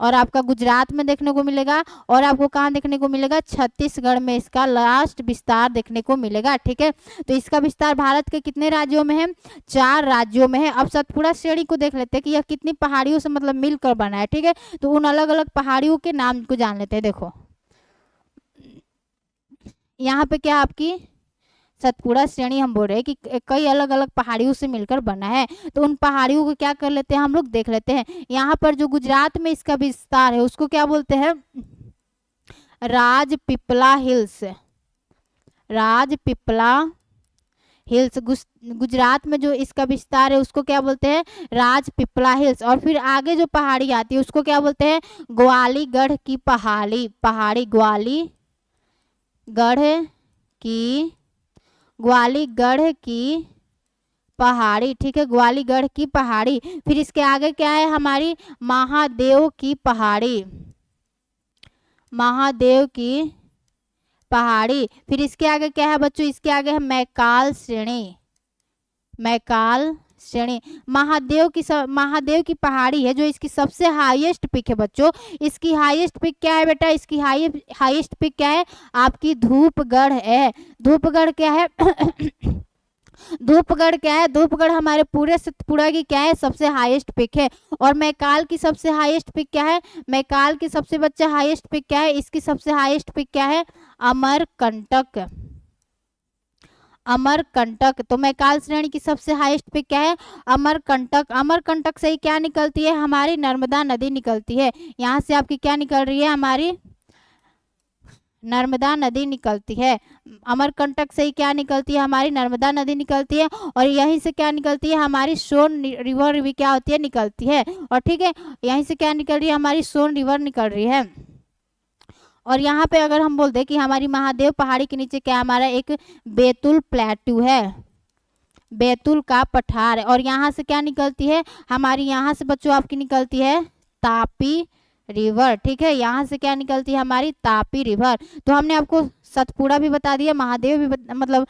और आपका गुजरात में देखने को मिलेगा और आपको कहाँ देखने को मिलेगा, छत्तीसगढ़ में इसका लास्ट विस्तार देखने को मिलेगा। ठीक है, तो इसका विस्तार भारत के कितने राज्यों में है, 4 राज्यों में है। अब सतपुड़ा श्रेणी को देख लेते हैं कि यह कितनी पहाड़ियों से मतलब मिलकर बना है। ठीक है, तो उन अलग अलग पहाड़ियों के नाम को जान लेते हैं। देखो यहाँ पे क्या आपकी सतपुड़ा श्रेणी हम बोल रहे हैं कि कई अलग अलग पहाड़ियों से मिलकर बना है। तो उन पहाड़ियों को क्या कर लेते हैं हम लोग, देख लेते हैं। यहाँ पर जो गुजरात में इसका विस्तार है उसको क्या बोलते हैं, राजपीपला हिल्स, राजपीपला हिल्स। गुजरात में जो इसका विस्तार है उसको क्या बोलते हैं, राजपीपला हिल्स। और फिर आगे जो पहाड़ी आती है उसको क्या बोलते हैं, ग्वालीगढ़ की पहाड़ी, ग्वालीगढ़ की पहाड़ी। ठीक है, ग्वालीगढ़ की पहाड़ी। फिर इसके आगे क्या है, हमारी महादेव की पहाड़ी, महादेव की पहाड़ी। फिर इसके आगे क्या है बच्चों, इसके आगे है मैकाल श्रेणी, मैकाल श्रेणी। महादेव की पहाड़ी है जो इसकी सबसे हाईएस्ट पिक है बच्चों। इसकी हाईएस्ट पिक क्या है बेटा, इसकी हाईएस्ट पिक क्या है, आपकी धूपगढ़ है। धूपगढ़ क्या है धूपगढ़ क्या है, धूपगढ़ हमारे पूरे सतपुड़ा की क्या है, सबसे हाईएस्ट पिक है। और मैकाल की सबसे हाईएस्ट पिक क्या है, मैकाल की सबसे बच्चा हाईएस्ट पिक क्या है, इसकी सबसे हाईएस्ट पिक क्या है, अमरकंटक, अमरकंटक। तो मैकाल श्रेणी की सबसे हाईएस्ट पिक क्या है, अमरकंटक। अमरकंटक से ही क्या निकलती है, हमारी नर्मदा नदी निकलती है। यहाँ से आपकी क्या निकल रही है, हमारी नर्मदा नदी निकलती है। अमरकंटक से ही क्या निकलती है, हमारी नर्मदा नदी निकलती है। और यहीं से क्या निकलती है, हमारी सोन रिवर भी क्या होती है, निकलती है। और ठीक है, यहीं से क्या निकल रही है, हमारी सोन रिवर निकल रही है। और यहाँ पे अगर हम बोल दें कि हमारी महादेव पहाड़ी के नीचे क्या हमारा एक बैतुल प्लेटू है, बैतुल का पठार है। और यहाँ से क्या निकलती है, हमारी यहाँ से बच्चों आपकी निकलती है तापी रिवर। ठीक है, यहाँ से क्या निकलती है, हमारी तापी रिवर। तो हमने आपको सतपुड़ा भी बता दिया, महादेव भी मतलब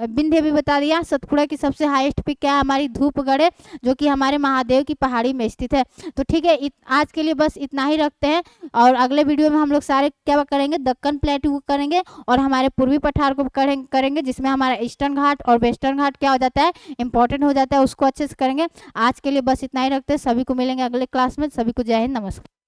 विंध्य भी बता दिया। सतपुड़ा की सबसे हाईएस्ट पिक क्या है, हमारी धूपगढ़ है जो कि हमारे महादेव की पहाड़ी में स्थित है। तो ठीक है, आज के लिए बस इतना ही रखते हैं। और अगले वीडियो में हम लोग सारे क्या करेंगे, दक्कन प्लेटू को करेंगे और हमारे पूर्वी पठार को करेंगे जिसमें हमारा ईस्टर्न घाट और वेस्टर्न घाट क्या हो जाता है, इंपॉर्टेंट हो जाता है, उसको अच्छे से करेंगे। आज के लिए बस इतना ही रखते हैं। सभी को मिलेंगे अगले क्लास में। सभी को जय हिंद, नमस्कार।